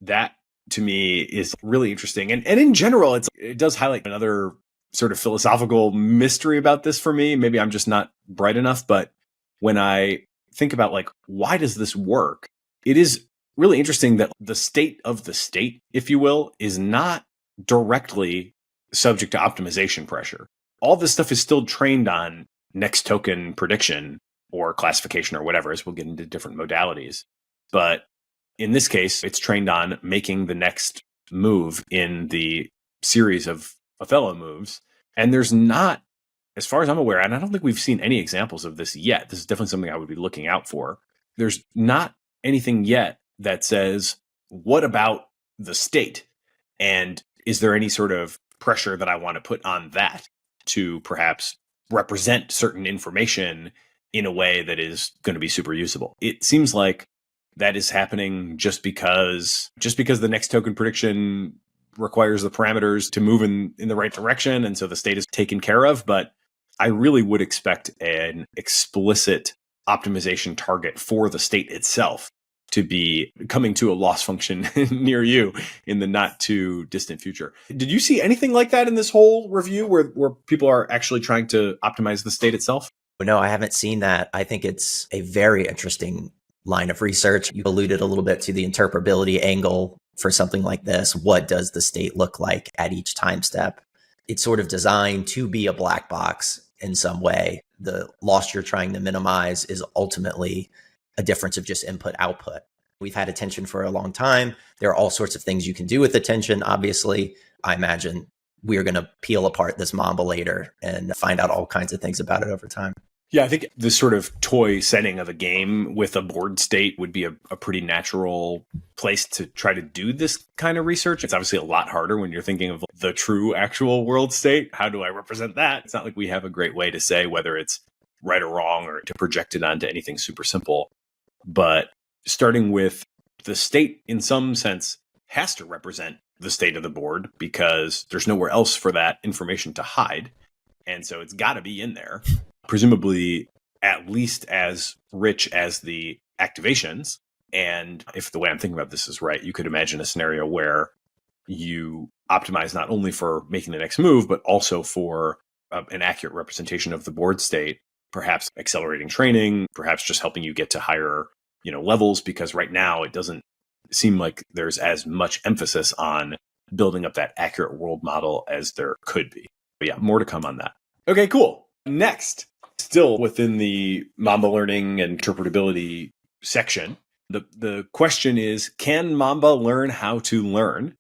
That, to me, is really interesting. And in general, it does highlight another sort of philosophical mystery about this for me. Maybe I'm just not bright enough, but when I think about like, why does this work? It is really interesting that the state of the state, if you will, is not directly subject to optimization pressure. All this stuff is still trained on next token prediction or classification or whatever, as we'll get into different modalities. But in this case, it's trained on making the next move in the series of Othello moves. And there's not, as far as I'm aware, and I don't think we've seen any examples of this yet. This is definitely something I would be looking out for. There's not anything yet that says, what about the state? And is there any sort of pressure that I want to put on that to perhaps represent certain information in a way that is going to be super usable? It seems like that is happening just because the next token prediction requires the parameters to move in the right direction. And so the state is taken care of. But I really would expect an explicit optimization target for the state itself to be coming to a loss function near you in the not too distant future. Did you see anything like that in this whole review where people are actually trying to optimize the state itself? No, I haven't seen that. I think it's a very interesting line of research. You alluded a little bit to the interpretability angle for something like this. What does the state look like at each time step? It's sort of designed to be a black box in some way. The loss you're trying to minimize is ultimately a difference of just input output. We've had attention for a long time. There are all sorts of things you can do with attention. Obviously, I imagine we are going to peel apart this Mamba later and find out all kinds of things about it over time. Yeah, I think this sort of toy setting of a game with a board state would be a pretty natural place to try to do this kind of research. It's obviously a lot harder when you're thinking of the true actual world state. How do I represent that? It's not like we have a great way to say whether it's right or wrong or to project it onto anything super simple. But starting with the state, in some sense, has to represent the state of the board because there's nowhere else for that information to hide. And so it's got to be in there, presumably at least as rich as the activations. And if the way I'm thinking about this is right, you could imagine a scenario where you optimize not only for making the next move, but also for an accurate representation of the board state, perhaps accelerating training, perhaps just helping you get to higher levels, because right now it doesn't seem like there's as much emphasis on building up that accurate world model as there could be. But yeah, more to come on that. Okay, cool. Next, still within the Mamba learning and interpretability section, the question is, can Mamba learn how to learn?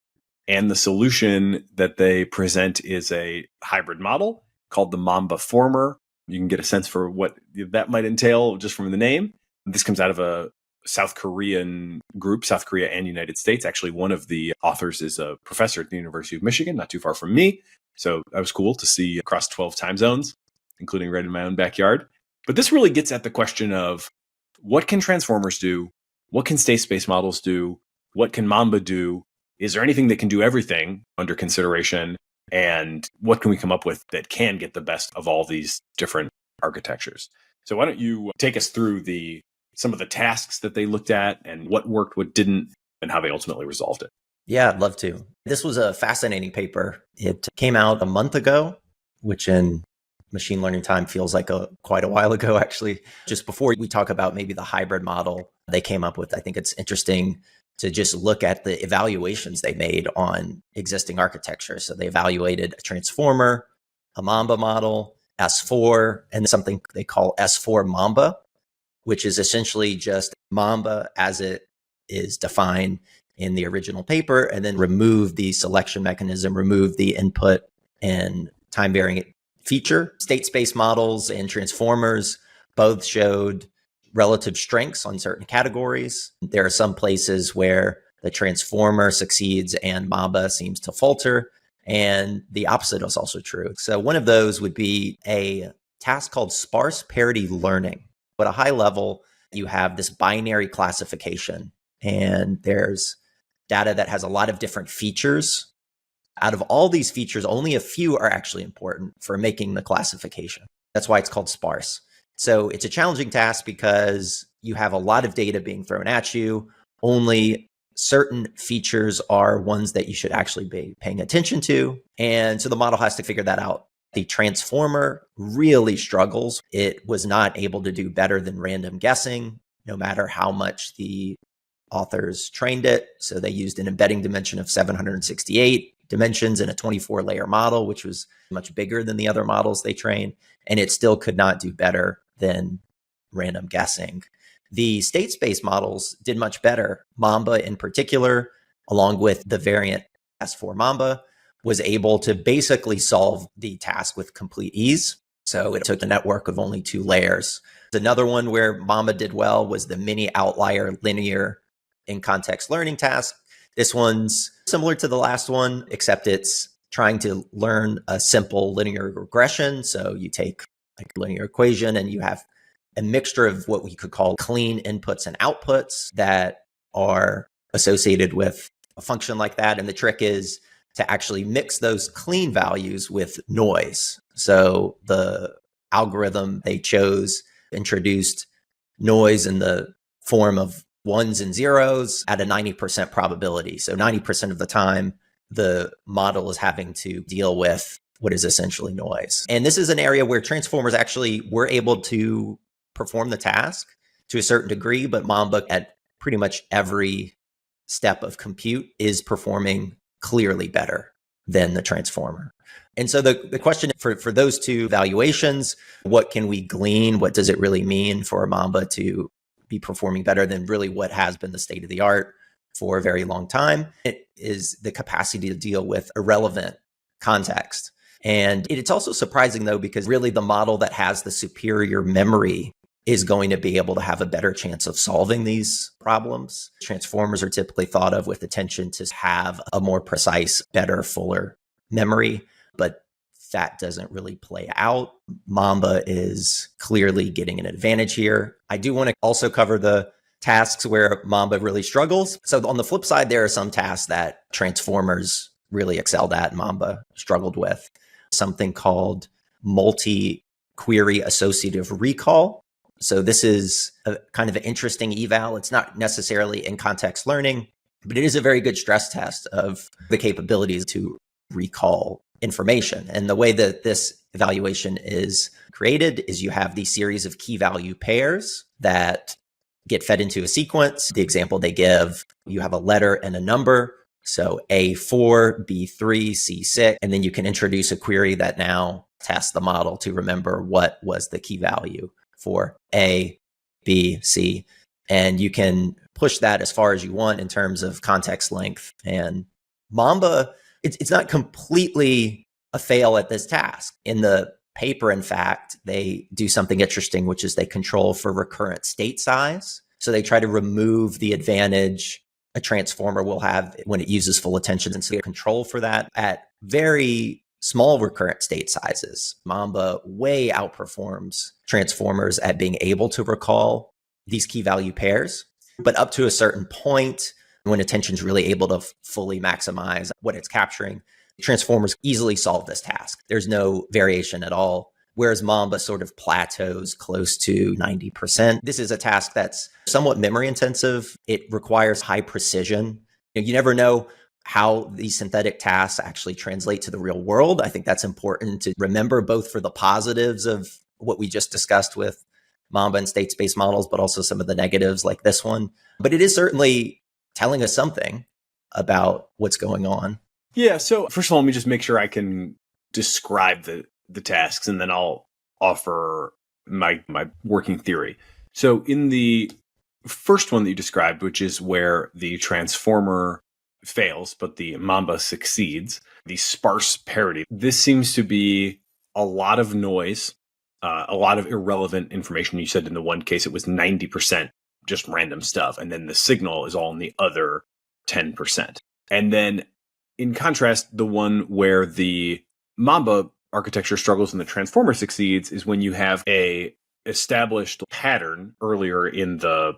And the solution that they present is a hybrid model called the Mamba Former. You can get a sense for what that might entail just from the name. This comes out of a South Korean group, South Korea and United States. Actually, one of the authors is a professor at the University of Michigan, not too far from me. So that was cool to see across 12 time zones, including right in my own backyard. But this really gets at the question of what can transformers do? What can state space models do? What can Mamba do? Is there anything that can do everything under consideration? And what can we come up with that can get the best of all these different architectures? So why don't you take us through some of the tasks that they looked at and what worked, what didn't, and how they ultimately resolved it. Yeah, I'd love to. This was a fascinating paper. It came out a month ago, which in machine learning time feels like quite a while ago, actually. Just before we talk about maybe the hybrid model they came up with, I think it's interesting to just look at the evaluations they made on existing architecture. So they evaluated a transformer, a Mamba model, S4, and something they call S4 Mamba, which is essentially just Mamba as it is defined in the original paper, and then remove the selection mechanism, remove the input and time variant feature. State space models and transformers both showed relative strengths on certain categories. There are some places where the transformer succeeds and Mamba seems to falter, and the opposite is also true. So one of those would be a task called sparse parity learning. At a high level, you have this binary classification, and there's data that has a lot of different features. Out of all these features, only a few are actually important for making the classification. That's why it's called sparse. So it's a challenging task because you have a lot of data being thrown at you. Only certain features are ones that you should actually be paying attention to. And so the model has to figure that out. The transformer really struggles. It was not able to do better than random guessing, no matter how much the authors trained it. So they used an embedding dimension of 768 dimensions in a 24-layer model, which was much bigger than the other models they trained. And it still could not do better than random guessing. The state space models did much better. Mamba in particular, along with the variant S4 Mamba, was able to basically solve the task with complete ease. So it took a network of only 2 layers. Another one where Mamba did well was the mini outlier linear in context learning task. This one's similar to the last one, except it's trying to learn a simple linear regression. So you take like a linear equation and you have a mixture of what we could call clean inputs and outputs that are associated with a function like that. And the trick is to actually mix those clean values with noise. So the algorithm they chose introduced noise in the form of ones and zeros at a 90% probability. So 90% of the time, the model is having to deal with what is essentially noise. And this is an area where transformers actually were able to perform the task to a certain degree, but Mamba at pretty much every step of compute is performing clearly better than the transformer. And so the question for those two evaluations, what can we glean? What does it really mean for Mamba to be performing better than really what has been the state of the art for a very long time? It is the capacity to deal with irrelevant context. And it's also surprising, though, because really the model that has the superior memory is going to be able to have a better chance of solving these problems. Transformers are typically thought of with attention to have a more precise, better, fuller memory, but that doesn't really play out. Mamba is clearly getting an advantage here. I do want to also cover the tasks where Mamba really struggles. So on the flip side, there are some tasks that Transformers really excelled at, Mamba struggled with. Something called multi-query associative recall. So this is a kind of an interesting eval. It's not necessarily in context learning, but it is a very good stress test of the capabilities to recall information. And the way that this evaluation is created is you have these series of key value pairs that get fed into a sequence. The example they give, you have a letter and a number. So A4, B3, C6, and then you can introduce a query that now tests the model to remember what was the key value for A, B, C. And you can push that as far as you want in terms of context length. And Mamba, it's not completely a fail at this task. In the paper, in fact, they do something interesting, which is they control for recurrent state size. So they try to remove the advantage a transformer will have when it uses full attention. And so they control for that at very small recurrent state sizes. Mamba way outperforms transformers at being able to recall these key value pairs. But up to a certain point, when attention is really able to fully maximize what it's capturing, transformers easily solve this task. There's no variation at all. Whereas Mamba sort of plateaus close to 90%. This is a task that's somewhat memory intensive. It requires high precision. You never know how these synthetic tasks actually translate to the real world. I think that's important to remember, both for the positives of what we just discussed with Mamba and state space models, but also some of the negatives like this one. But it is certainly telling us something about what's going on. Yeah. So first of all, let me just make sure I can describe the tasks, and then I'll offer my working theory. So in the first one that you described, which is where the transformer fails, but the Mamba succeeds, the sparse parity, this seems to be a lot of noise, a lot of irrelevant information. You said in the one case it was 90% just random stuff, and then the signal is all in the other 10%. And then in contrast, the one where the Mamba architecture struggles and the transformer succeeds is when you have a established pattern earlier in the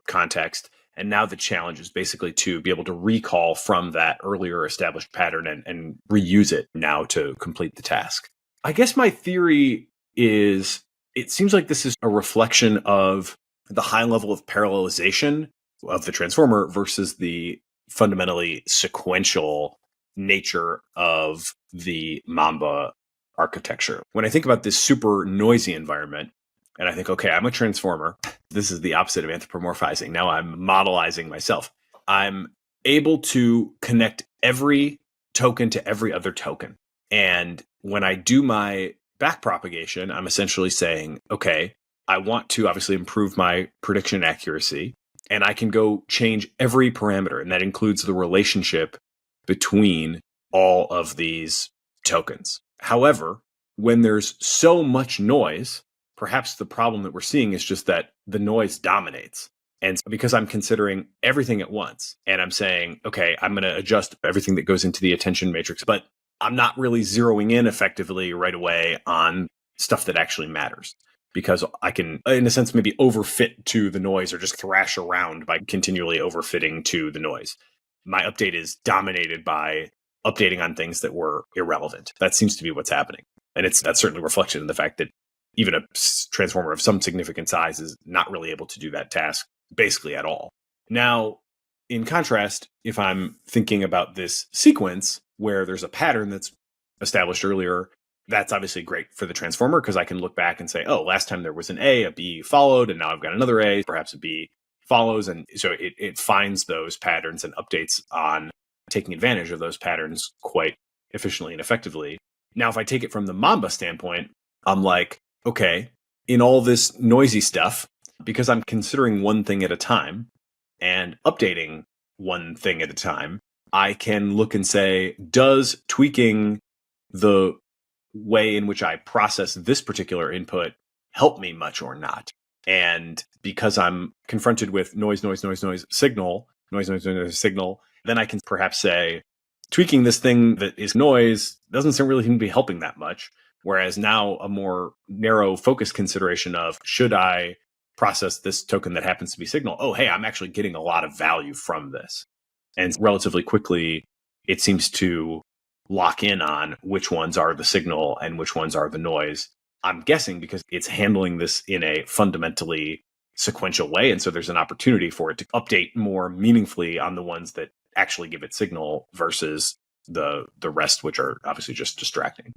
context, and now the challenge is basically to be able to recall from that earlier established pattern and reuse it now to complete the task. I guess my theory is it seems like this is a reflection of the high level of parallelization of the transformer versus the fundamentally sequential nature of the Mamba architecture. When I think about this super noisy environment, and I think, okay, I'm a transformer. This is the opposite of anthropomorphizing. Now I'm modelizing myself. I'm able to connect every token to every other token. And when I do my backpropagation, I'm essentially saying, okay, I want to obviously improve my prediction accuracy, and I can go change every parameter, and that includes the relationship between all of these tokens. However, when there's so much noise, perhaps the problem that we're seeing is just that the noise dominates. And because I'm considering everything at once, and I'm saying, okay, I'm going to adjust everything that goes into the attention matrix, but I'm not really zeroing in effectively right away on stuff that actually matters, because I can, in a sense, maybe overfit to the noise or just thrash around by continually overfitting to the noise. My update is dominated by updating on things that were irrelevant. That seems to be what's happening. And that's certainly reflected in the fact that even a transformer of some significant size is not really able to do that task basically at all. Now, in contrast, if I'm thinking about this sequence where there's a pattern that's established earlier, that's obviously great for the transformer because I can look back and say, oh, last time there was an a B followed, and now I've got another A, perhaps a B follows. And so it finds those patterns and updates on taking advantage of those patterns quite efficiently and effectively. Now, if I take it from the Mamba standpoint, I'm like, okay, in all this noisy stuff, because I'm considering one thing at a time and updating one thing at a time, I can look and say, does tweaking the way in which I process this particular input help me much or not? And because I'm confronted with noise, signal, signal, then I can perhaps say, tweaking this thing that is noise doesn't really seem to be helping that much. Whereas now a more narrow focus consideration of, should I process this token that happens to be signal? Oh, hey, I'm actually getting a lot of value from this. And relatively quickly, it seems to lock in on which ones are the signal and which ones are the noise. I'm guessing because it's handling this in a fundamentally sequential way. And so there's an opportunity for it to update more meaningfully on the ones that actually give it signal versus the rest, which are obviously just distracting.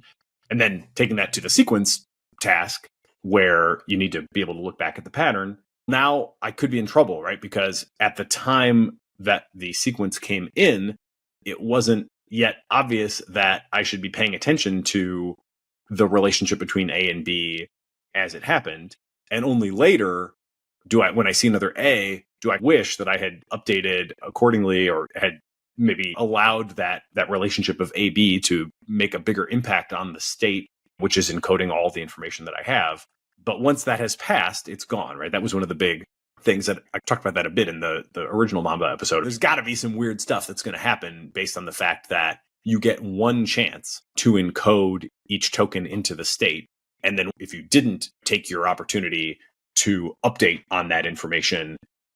And then taking that to the sequence task where you need to be able to look back at the pattern. Now I could be in trouble, right? Because at the time that the sequence came in, it wasn't yet obvious that I should be paying attention to the relationship between A and B as it happened. And only later when I see another A, do I wish that I had updated accordingly or had maybe allowed that relationship of A-B to make a bigger impact on the state, which is encoding all the information that I have. But once that has passed, it's gone, right? That was one of the big things that I talked about that a bit in the original Mamba episode. There's got to be some weird stuff that's going to happen based on the fact that you get one chance to encode each token into the state. And then if you didn't take your opportunity to update on that information,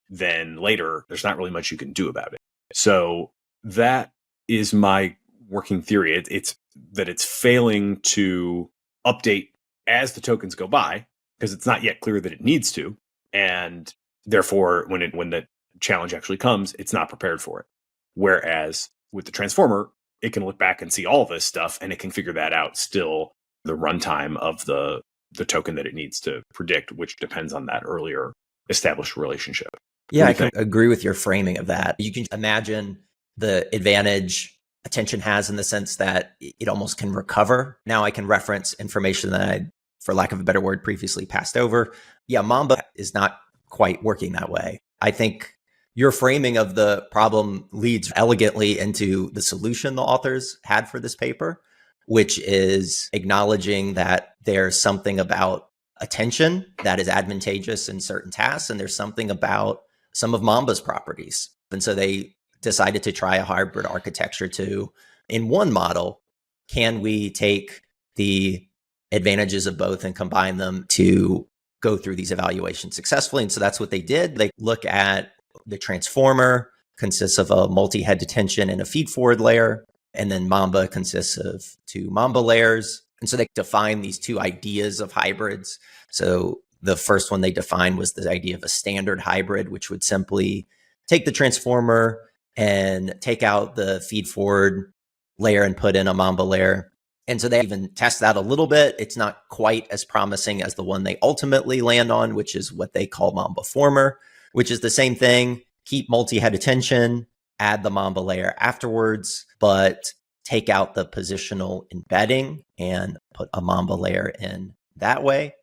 then later there's not really much you can do about it. So that is my working theory. It's that it's failing to update as the tokens go by because it's not yet clear that it needs to. And therefore, when the challenge actually comes, it's not prepared for it. Whereas with the transformer, it can look back and see all this stuff and it can figure that out still the runtime of the token that it needs to predict, which depends on that earlier established relationship. Yeah, I can agree with your framing of that. You can imagine the advantage attention has in the sense that it almost can recover. Now I can reference information that I, for lack of a better word, previously passed over. Yeah, Mamba is not quite working that way. I think your framing of the problem leads elegantly into the solution the authors had for this paper, which is acknowledging that there's something about attention that is advantageous in certain tasks, and there's something about some of Mamba's properties. And so they decided to try a hybrid architecture to, in one model, can we take the advantages of both and combine them to go through these evaluations successfully? And so that's what they did. They look at the transformer consists of a multi-head detention and a feed-forward layer. And then Mamba consists of two Mamba layers. And so they define these two ideas of hybrids. So the first one they defined was the idea of a standard hybrid, which would simply take the transformer and take out the feed-forward layer and put in a Mamba layer. And so they even test that a little bit. It's not quite as promising as the one they ultimately land on, which is what they call Mamba Former, which is the same thing. Keep multi-head attention, add the Mamba layer afterwards, but take out the positional embedding and put a Mamba layer in that way.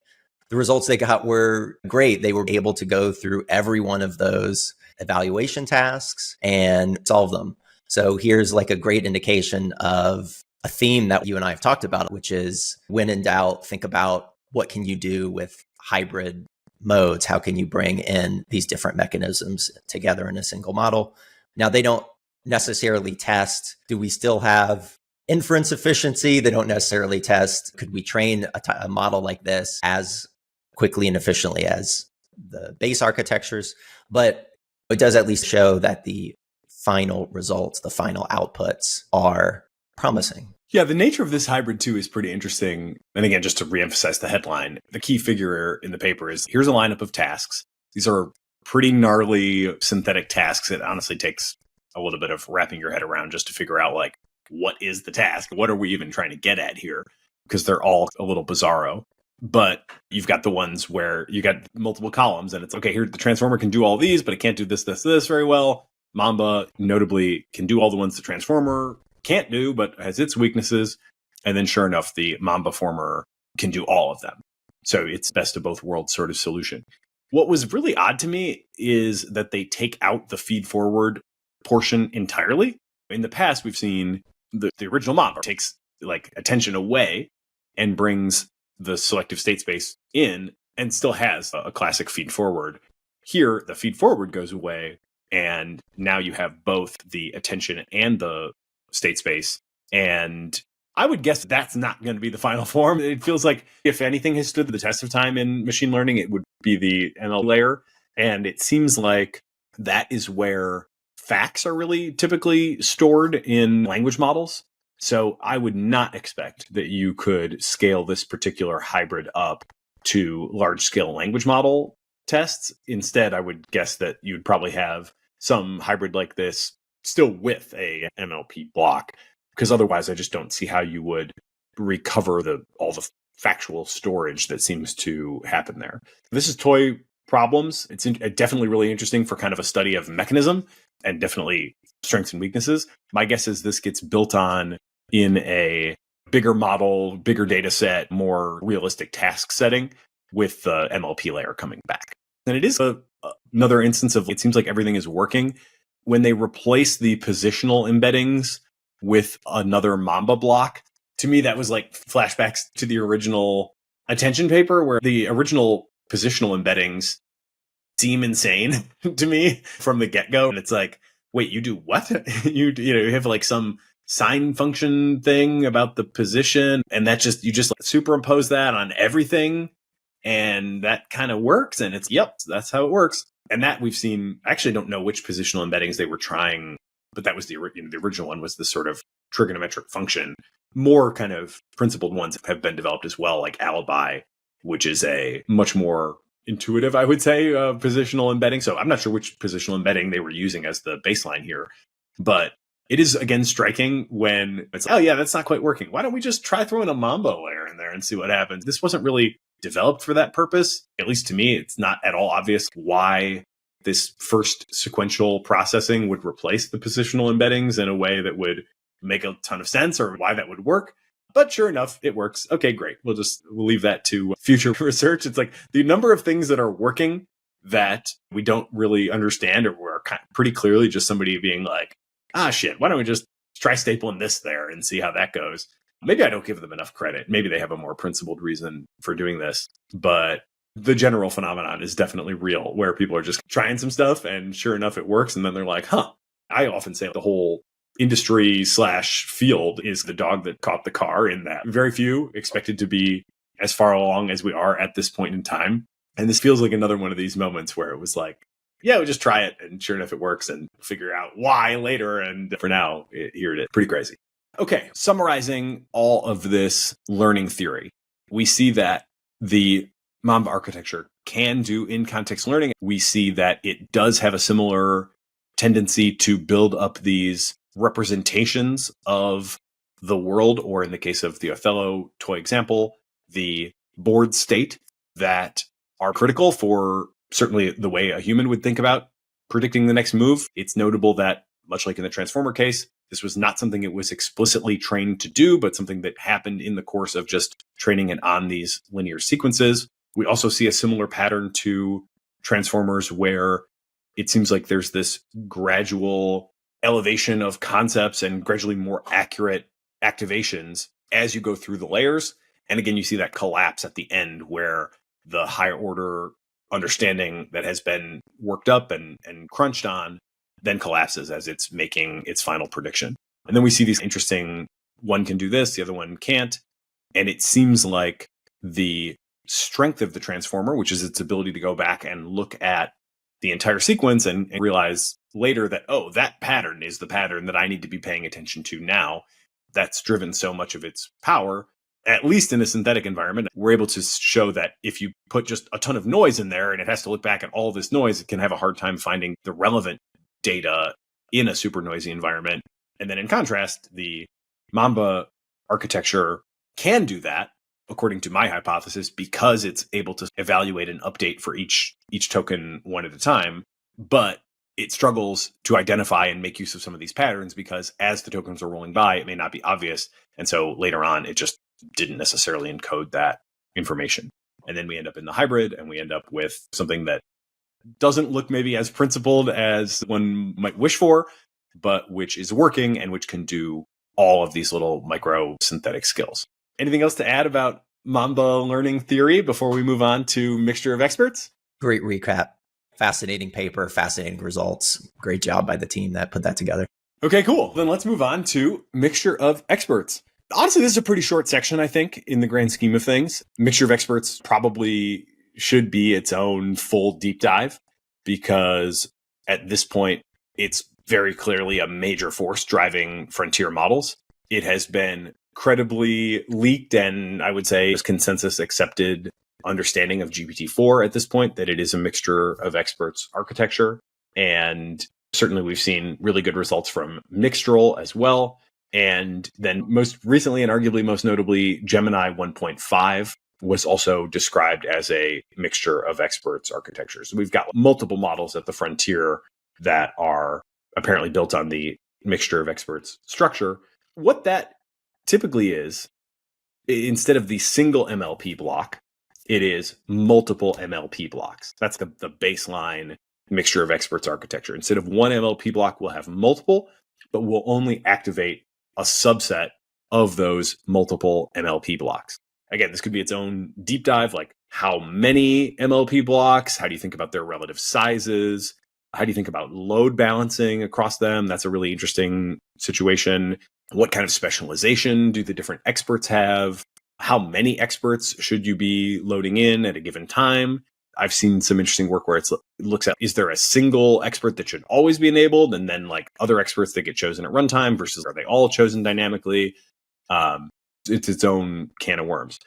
The results they got were great. They were able to go through every one of those evaluation tasks and solve them. So here's like a great indication of a theme that you and I have talked about, which is when in doubt, think about what can you do with hybrid modes? How can you bring in these different mechanisms together in a single model? Now, they don't necessarily test, do we still have inference efficiency? They don't necessarily test, could we train a model like this as quickly and efficiently as the base architectures? But it does at least show that the final results, the final outputs are promising. Yeah, the nature of this hybrid too is pretty interesting. And again, just to reemphasize the headline, the key figure in the paper is here's a lineup of tasks. These are pretty gnarly synthetic tasks. It honestly takes a little bit of wrapping your head around just to figure out, like, what is the task? What are we even trying to get at here? Because they're all a little bizarro. But you've got the ones where you got multiple columns and it's, okay, here the transformer can do all these, but it can't do this very well. Mamba notably can do all the ones the transformer can't do, but has its weaknesses. And then sure enough, the Mamba former can do all of them. So it's best of both worlds sort of solution. What was really odd to me is that they take out the feed forward portion entirely. In the past, we've seen the original Mamba takes like attention away and brings the selective state space in and still has a classic feed forward. Here, the feed forward goes away, and now you have both the attention and the state space. And I would guess that's not going to be the final form. It feels like if anything has stood the test of time in machine learning, it would be the NL layer. And it seems like that is where facts are really typically stored in language models. So I would not expect that you could scale this particular hybrid up to large-scale language model tests. Instead, I would guess that you'd probably have some hybrid like this still with a MLP block, because otherwise I just don't see how you would recover all the factual storage that seems to happen there. This is toy problems. It's definitely really interesting for kind of a study of mechanism and definitely strengths and weaknesses. My guess is this gets built on in a bigger model, bigger data set, more realistic task setting with the MLP layer coming back. And it is another instance of, it seems like everything is working. When they replace the positional embeddings with another Mamba block, to me, that was like flashbacks to the original attention paper, where the original positional embeddings seem insane to me from the get-go. And it's like, wait, you do what? you have like some sign function thing about the position, and you just superimpose that on everything, and that kind of works. And it's, yep, that's how it works. And that we've seen, I actually don't know which positional embeddings they were trying, but that was the original one was this sort of trigonometric function. More kind of principled ones have been developed as well, like Alibi, which is a much more intuitive, I would say, positional embedding. So I'm not sure which positional embedding they were using as the baseline here, but it is, again, striking when it's, oh yeah, that's not quite working. Why don't we just try throwing a Mamba layer in there and see what happens? This wasn't really developed for that purpose. At least to me, it's not at all obvious why this first sequential processing would replace the positional embeddings in a way that would make a ton of sense, or why that would work. But sure enough, it works. Okay, great. We'll leave that to future research. It's like the number of things that are working that we don't really understand, or are pretty clearly just somebody being like, shit, why don't we just try stapling this there and see how that goes? Maybe I don't give them enough credit. Maybe they have a more principled reason for doing this. But the general phenomenon is definitely real, where people are just trying some stuff and sure enough, it works. And then they're like, I often say the whole industry/field is the dog that caught the car, in that very few expected to be as far along as we are at this point in time. And this feels like another one of these moments where it was like, yeah, we just try it, and sure enough, it works, and figure out why later. And for now, here it is. Pretty crazy. Okay, summarizing all of this learning theory, we see that the Mamba architecture can do in-context learning. We see that it does have a similar tendency to build up these representations of the world, or in the case of the Othello toy example, the board state, that are critical for certainly the way a human would think about predicting the next move. It's notable that, much like in the Transformer case, this was not something it was explicitly trained to do, but something that happened in the course of just training it on these linear sequences. We also see a similar pattern to Transformers, where it seems like there's this gradual elevation of concepts and gradually more accurate activations as you go through the layers. And again, you see that collapse at the end, where the higher order understanding that has been worked up and crunched on then collapses as it's making its final prediction. And then we see these interesting, one can do this, the other one can't. And it seems like the strength of the transformer, which is its ability to go back and look at the entire sequence and realize later that, oh, that pattern is the pattern that I need to be paying attention to now. That's driven so much of its power. at least in a synthetic environment, we're able to show that if you put just a ton of noise in there and it has to look back at all this noise, it can have a hard time finding the relevant data in a super noisy environment. And then in contrast, the Mamba architecture can do that, according to my hypothesis, because it's able to evaluate and update for each token one at a time. But it struggles to identify and make use of some of these patterns because as the tokens are rolling by, it may not be obvious. And so later on, it just didn't necessarily encode that information. And then we end up in the hybrid and we end up with something that doesn't look maybe as principled as one might wish for, but which is working and which can do all of these little micro synthetic skills. Anything else to add about Mamba learning theory before we move on to mixture of experts? Great recap. Fascinating paper, fascinating results. Great job by the team that put that together. Okay, cool. Then let's move on to mixture of experts. Honestly, this is a pretty short section, I think, in the grand scheme of things. Mixture of experts probably should be its own full deep dive because at this point, it's very clearly a major force driving frontier models. It has been credibly leaked and I would say consensus accepted understanding of GPT-4 at this point that it is a mixture of experts architecture. And certainly we've seen really good results from Mixtral as well. And then most recently and arguably most notably, Gemini 1.5 was also described as a mixture of experts architecture. So we've got multiple models at the frontier that are apparently built on the mixture of experts structure. What that typically is, instead of the single MLP block, it is multiple MLP blocks. That's the baseline mixture of experts architecture. Instead of one MLP block, we'll have multiple, but we'll only activate a subset of those multiple MLP blocks. Again, this could be its own deep dive, like how many MLP blocks, how do you think about their relative sizes? How do you think about load balancing across them? That's a really interesting situation. What kind of specialization do the different experts have? How many experts should you be loading in at a given time? I've seen some interesting work where it looks at, is there a single expert that should always be enabled? And then like other experts that get chosen at runtime versus are they all chosen dynamically? It's its own can of worms.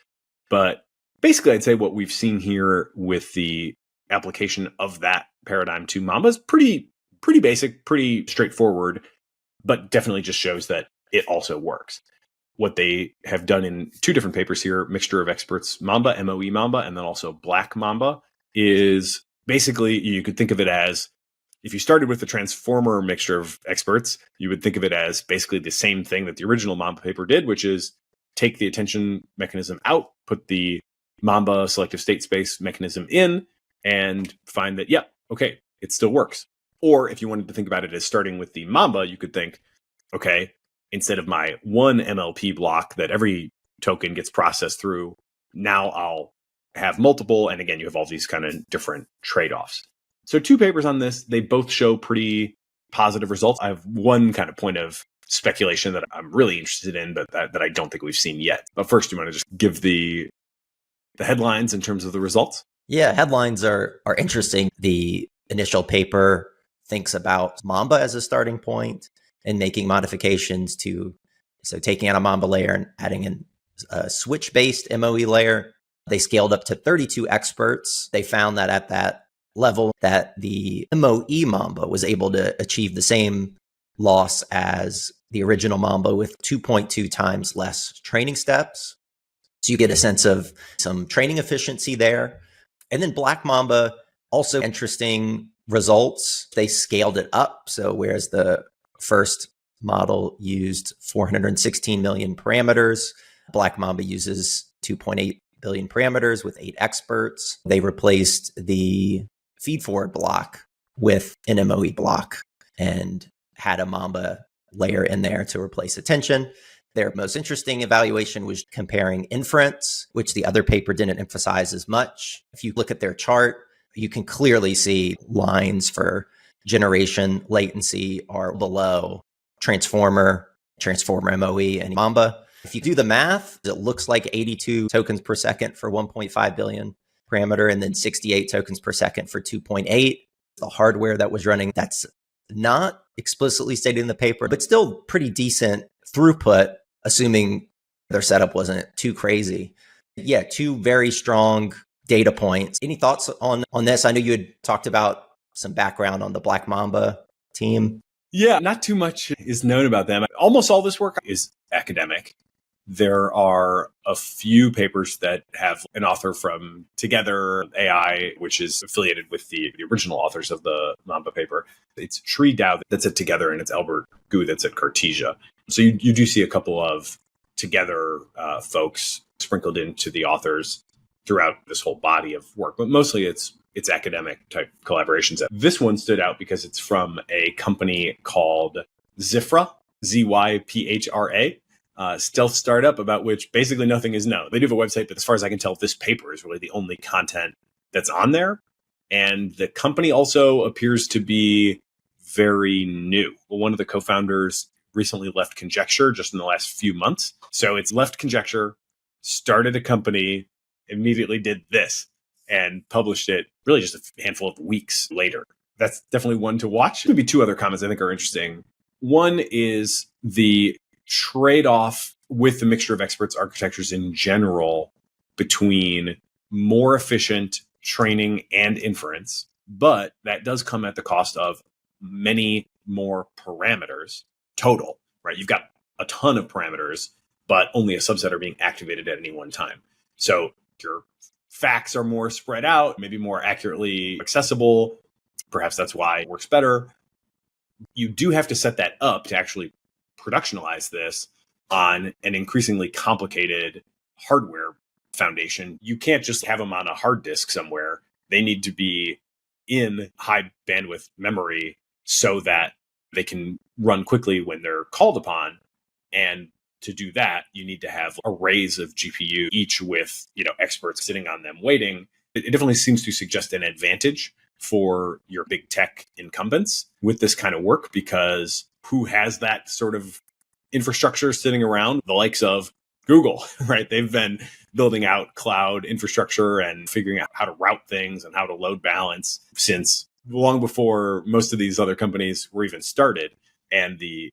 But basically, I'd say what we've seen here with the application of that paradigm to Mamba is pretty basic, pretty straightforward, but definitely just shows that it also works. What they have done in two different papers here, mixture of experts Mamba, MOE Mamba, and then also Black Mamba, is basically, you could think of it as, if you started with the transformer mixture of experts, you would think of it as basically the same thing that the original Mamba paper did, which is take the attention mechanism out, put the Mamba selective state space mechanism in, and find that, yeah, okay, it still works. Or if you wanted to think about it as starting with the Mamba, you could think, okay, instead of my one MLP block that every token gets processed through, now I'll have multiple. And again, you have all these kind of different trade-offs. So two papers on this, they both show pretty positive results. I have one kind of point of speculation that I'm really interested in, but that I don't think we've seen yet. But first, you want to just give the headlines in terms of the results? Yeah, headlines are interesting. The initial paper thinks about Mamba as a starting point and making modifications to, so taking out a Mamba layer and adding in a switch-based MOE layer. They scaled up to 32 experts. They found that at that level that the MOE Mamba was able to achieve the same loss as the original Mamba with 2.2 times less training steps. So you get a sense of some training efficiency there. And then Black Mamba, also interesting results. They scaled it up. So whereas the first model used 416 million parameters, Black Mamba uses 2.8 billion parameters with 8 experts. They replaced the feed forward block with an MOE block and had a Mamba layer in there to replace attention. Their most interesting evaluation was comparing inference, which the other paper didn't emphasize as much. If you look at their chart, you can clearly see lines for generation latency are below transformer MOE, and Mamba. If you do the math, it looks like 82 tokens per second for 1.5 billion parameter and then 68 tokens per second for 2.8. The hardware that was running, that's not explicitly stated in the paper, but still pretty decent throughput, assuming Their setup wasn't too crazy. Yeah, two very strong data points. Any thoughts on this? I know you had talked about some background on the Black Mamba team. Yeah, not too much is known about them. Almost all this work is academic. There are a few papers that have an author from Together AI, which is affiliated with the original authors of the Mamba paper. It's Tree Dow that's at Together, and it's Albert Gu that's at Cartesia. So you do see a couple of Together folks sprinkled into the authors throughout this whole body of work, but mostly it's academic type collaborations. This one stood out because it's from a company called Zyphra, Zyphra. Stealth startup about which basically nothing is known. They do have a website, but as far as I can tell, this paper is really the only content that's on there. And the company also appears to be very new. Well, one of the co-founders recently left Conjecture just in the last few months. So it's left Conjecture, started a company, immediately did this, and published it really just a handful of weeks later. That's definitely one to watch. Maybe two other comments I think are interesting. One is the trade-off with the mixture of experts architectures in general between more efficient training and inference, but that does come at the cost of many more parameters total, right? You've got a ton of parameters, but only a subset are being activated at any one time. So your facts are more spread out, maybe more accurately accessible. Perhaps that's why it works better. You do have to set that up to actually productionalize this on an increasingly complicated hardware foundation. You can't just have them on a hard disk somewhere. They need to be in high bandwidth memory so that they can run quickly when they're called upon. And to do that, you need to have arrays of GPU, each with, experts sitting on them waiting. It definitely seems to suggest an advantage for your big tech incumbents with this kind of work, because who has that sort of infrastructure sitting around? The likes of Google, right? They've been building out cloud infrastructure and figuring out how to route things and how to load balance since long before most of these other companies were even started. And the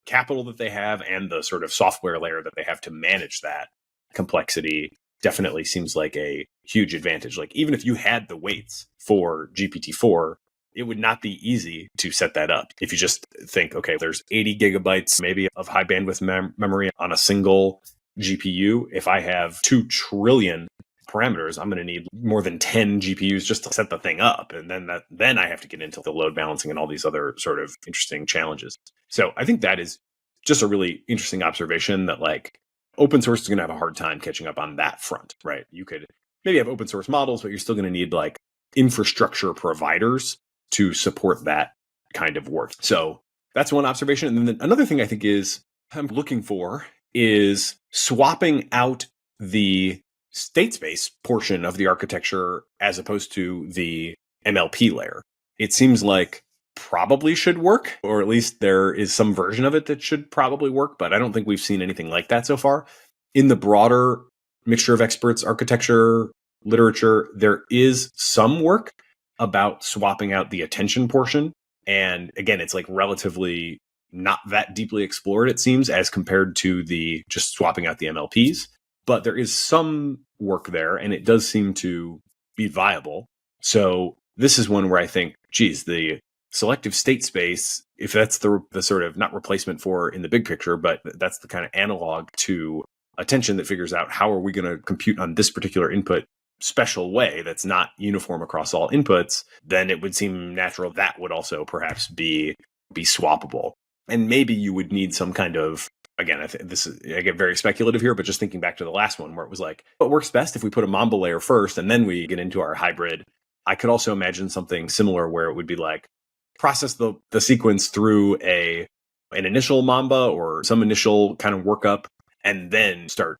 capital that they have and the sort of software layer that they have to manage that complexity definitely seems like a huge advantage. Like, even if you had the weights for GPT-4, it would not be easy to set that up. If you just think, okay, there's 80 gigabytes maybe of high bandwidth memory on a single GPU. If I have 2 trillion parameters, I'm going to need more than 10 GPUs just to set the thing up. And then I have to get into the load balancing and all these other sort of interesting challenges. So I think that is just a really interesting observation that, like, open source is going to have a hard time catching up on that front, right? You could maybe have open source models, but you're still going to need like infrastructure providers to support that kind of work. So that's one observation. And then another thing I think I'm looking for is swapping out the state space portion of the architecture as opposed to the MLP layer. It seems like probably should work, or at least there is some version of it that should probably work, but I don't think we've seen anything like that so far. In the broader mixture of experts architecture literature, there is some work about swapping out the attention portion. And again, it's like relatively not that deeply explored, it seems, as compared to the just swapping out the MLPs. But there is some work there, and it does seem to be viable. So this is one where I think, geez, the selective state space, if that's the sort of not replacement for in the big picture, but that's the kind of analog to attention that figures out how are we going to compute on this particular input special way that's not uniform across all inputs, then it would seem natural that would also perhaps be swappable. And maybe you would need some kind of, again, I get very speculative here, but just thinking back to the last one where it was like, what works best if we put a Mamba layer first and then we get into our hybrid. I could also imagine something similar where it would be like process the sequence through an initial Mamba or some initial kind of workup, and then start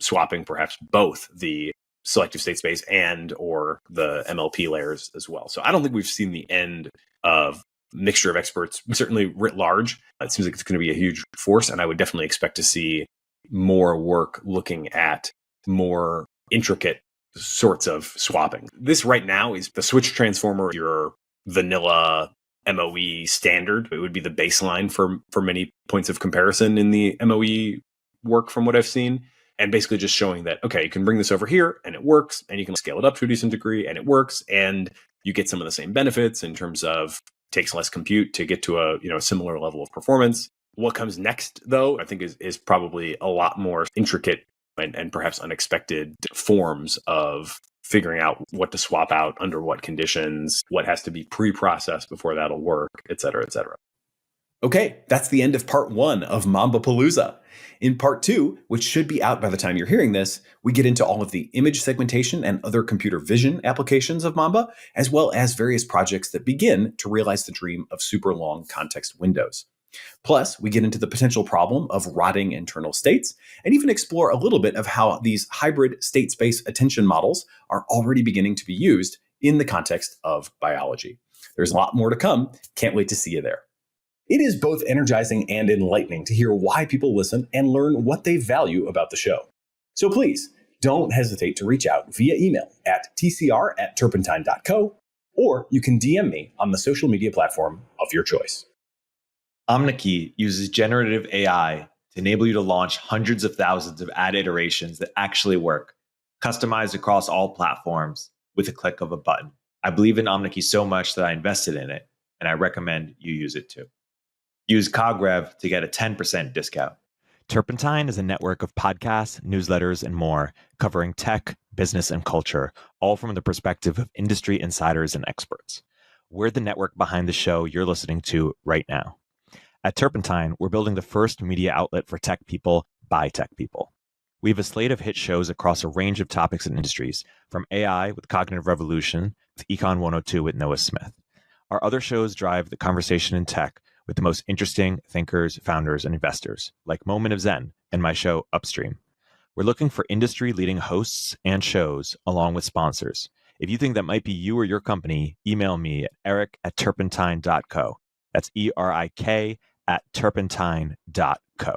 swapping perhaps both the selective state space and or the MLP layers as well. So I don't think we've seen the end of mixture of experts, certainly writ large. It seems like it's going to be a huge force, and I would definitely expect to see more work looking at more intricate sorts of swapping. This right now is the switch transformer, your vanilla MOE standard. It would be the baseline for many points of comparison in the MOE work from what I've seen. And basically just showing that, okay, you can bring this over here and it works, and you can scale it up to a decent degree and it works, and you get some of the same benefits in terms of takes less compute to get to a similar level of performance. What comes next, though, I think is probably a lot more intricate and perhaps unexpected forms of figuring out what to swap out under what conditions, what has to be pre-processed before that'll work, et cetera, et cetera. Okay, that's the end of part 1 of Mamba-Palooza. In part 2, which should be out by the time you're hearing this, we get into all of the image segmentation and other computer vision applications of Mamba, as well as various projects that begin to realize the dream of super long context windows. Plus, we get into the potential problem of rotting internal states, and even explore a little bit of how these hybrid state space attention models are already beginning to be used in the context of biology. There's a lot more to come. Can't wait to see you there. It is both energizing and enlightening to hear why people listen and learn what they value about the show. So please, don't hesitate to reach out via email at tcr@turpentine.co, or you can DM me on the social media platform of your choice. Omneky uses generative AI to enable you to launch hundreds of thousands of ad iterations that actually work, customized across all platforms with a click of a button. I believe in Omneky so much that I invested in it, and I recommend you use it too. Use CogRev to get a 10% discount. Turpentine is a network of podcasts, newsletters, and more, covering tech, business, and culture, all from the perspective of industry insiders and experts. We're the network behind the show you're listening to right now. At Turpentine, we're building the first media outlet for tech people by tech people. We have a slate of hit shows across a range of topics and industries, from AI with Cognitive Revolution to Econ 102 with Noah Smith. Our other shows drive the conversation in tech with the most interesting thinkers, founders, and investors, like Moment of Zen and my show Upstream. We're looking for industry-leading hosts and shows, along with sponsors. If you think that might be you or your company, email me at eric@turpentine.co. That's ERIK@turpentine.co.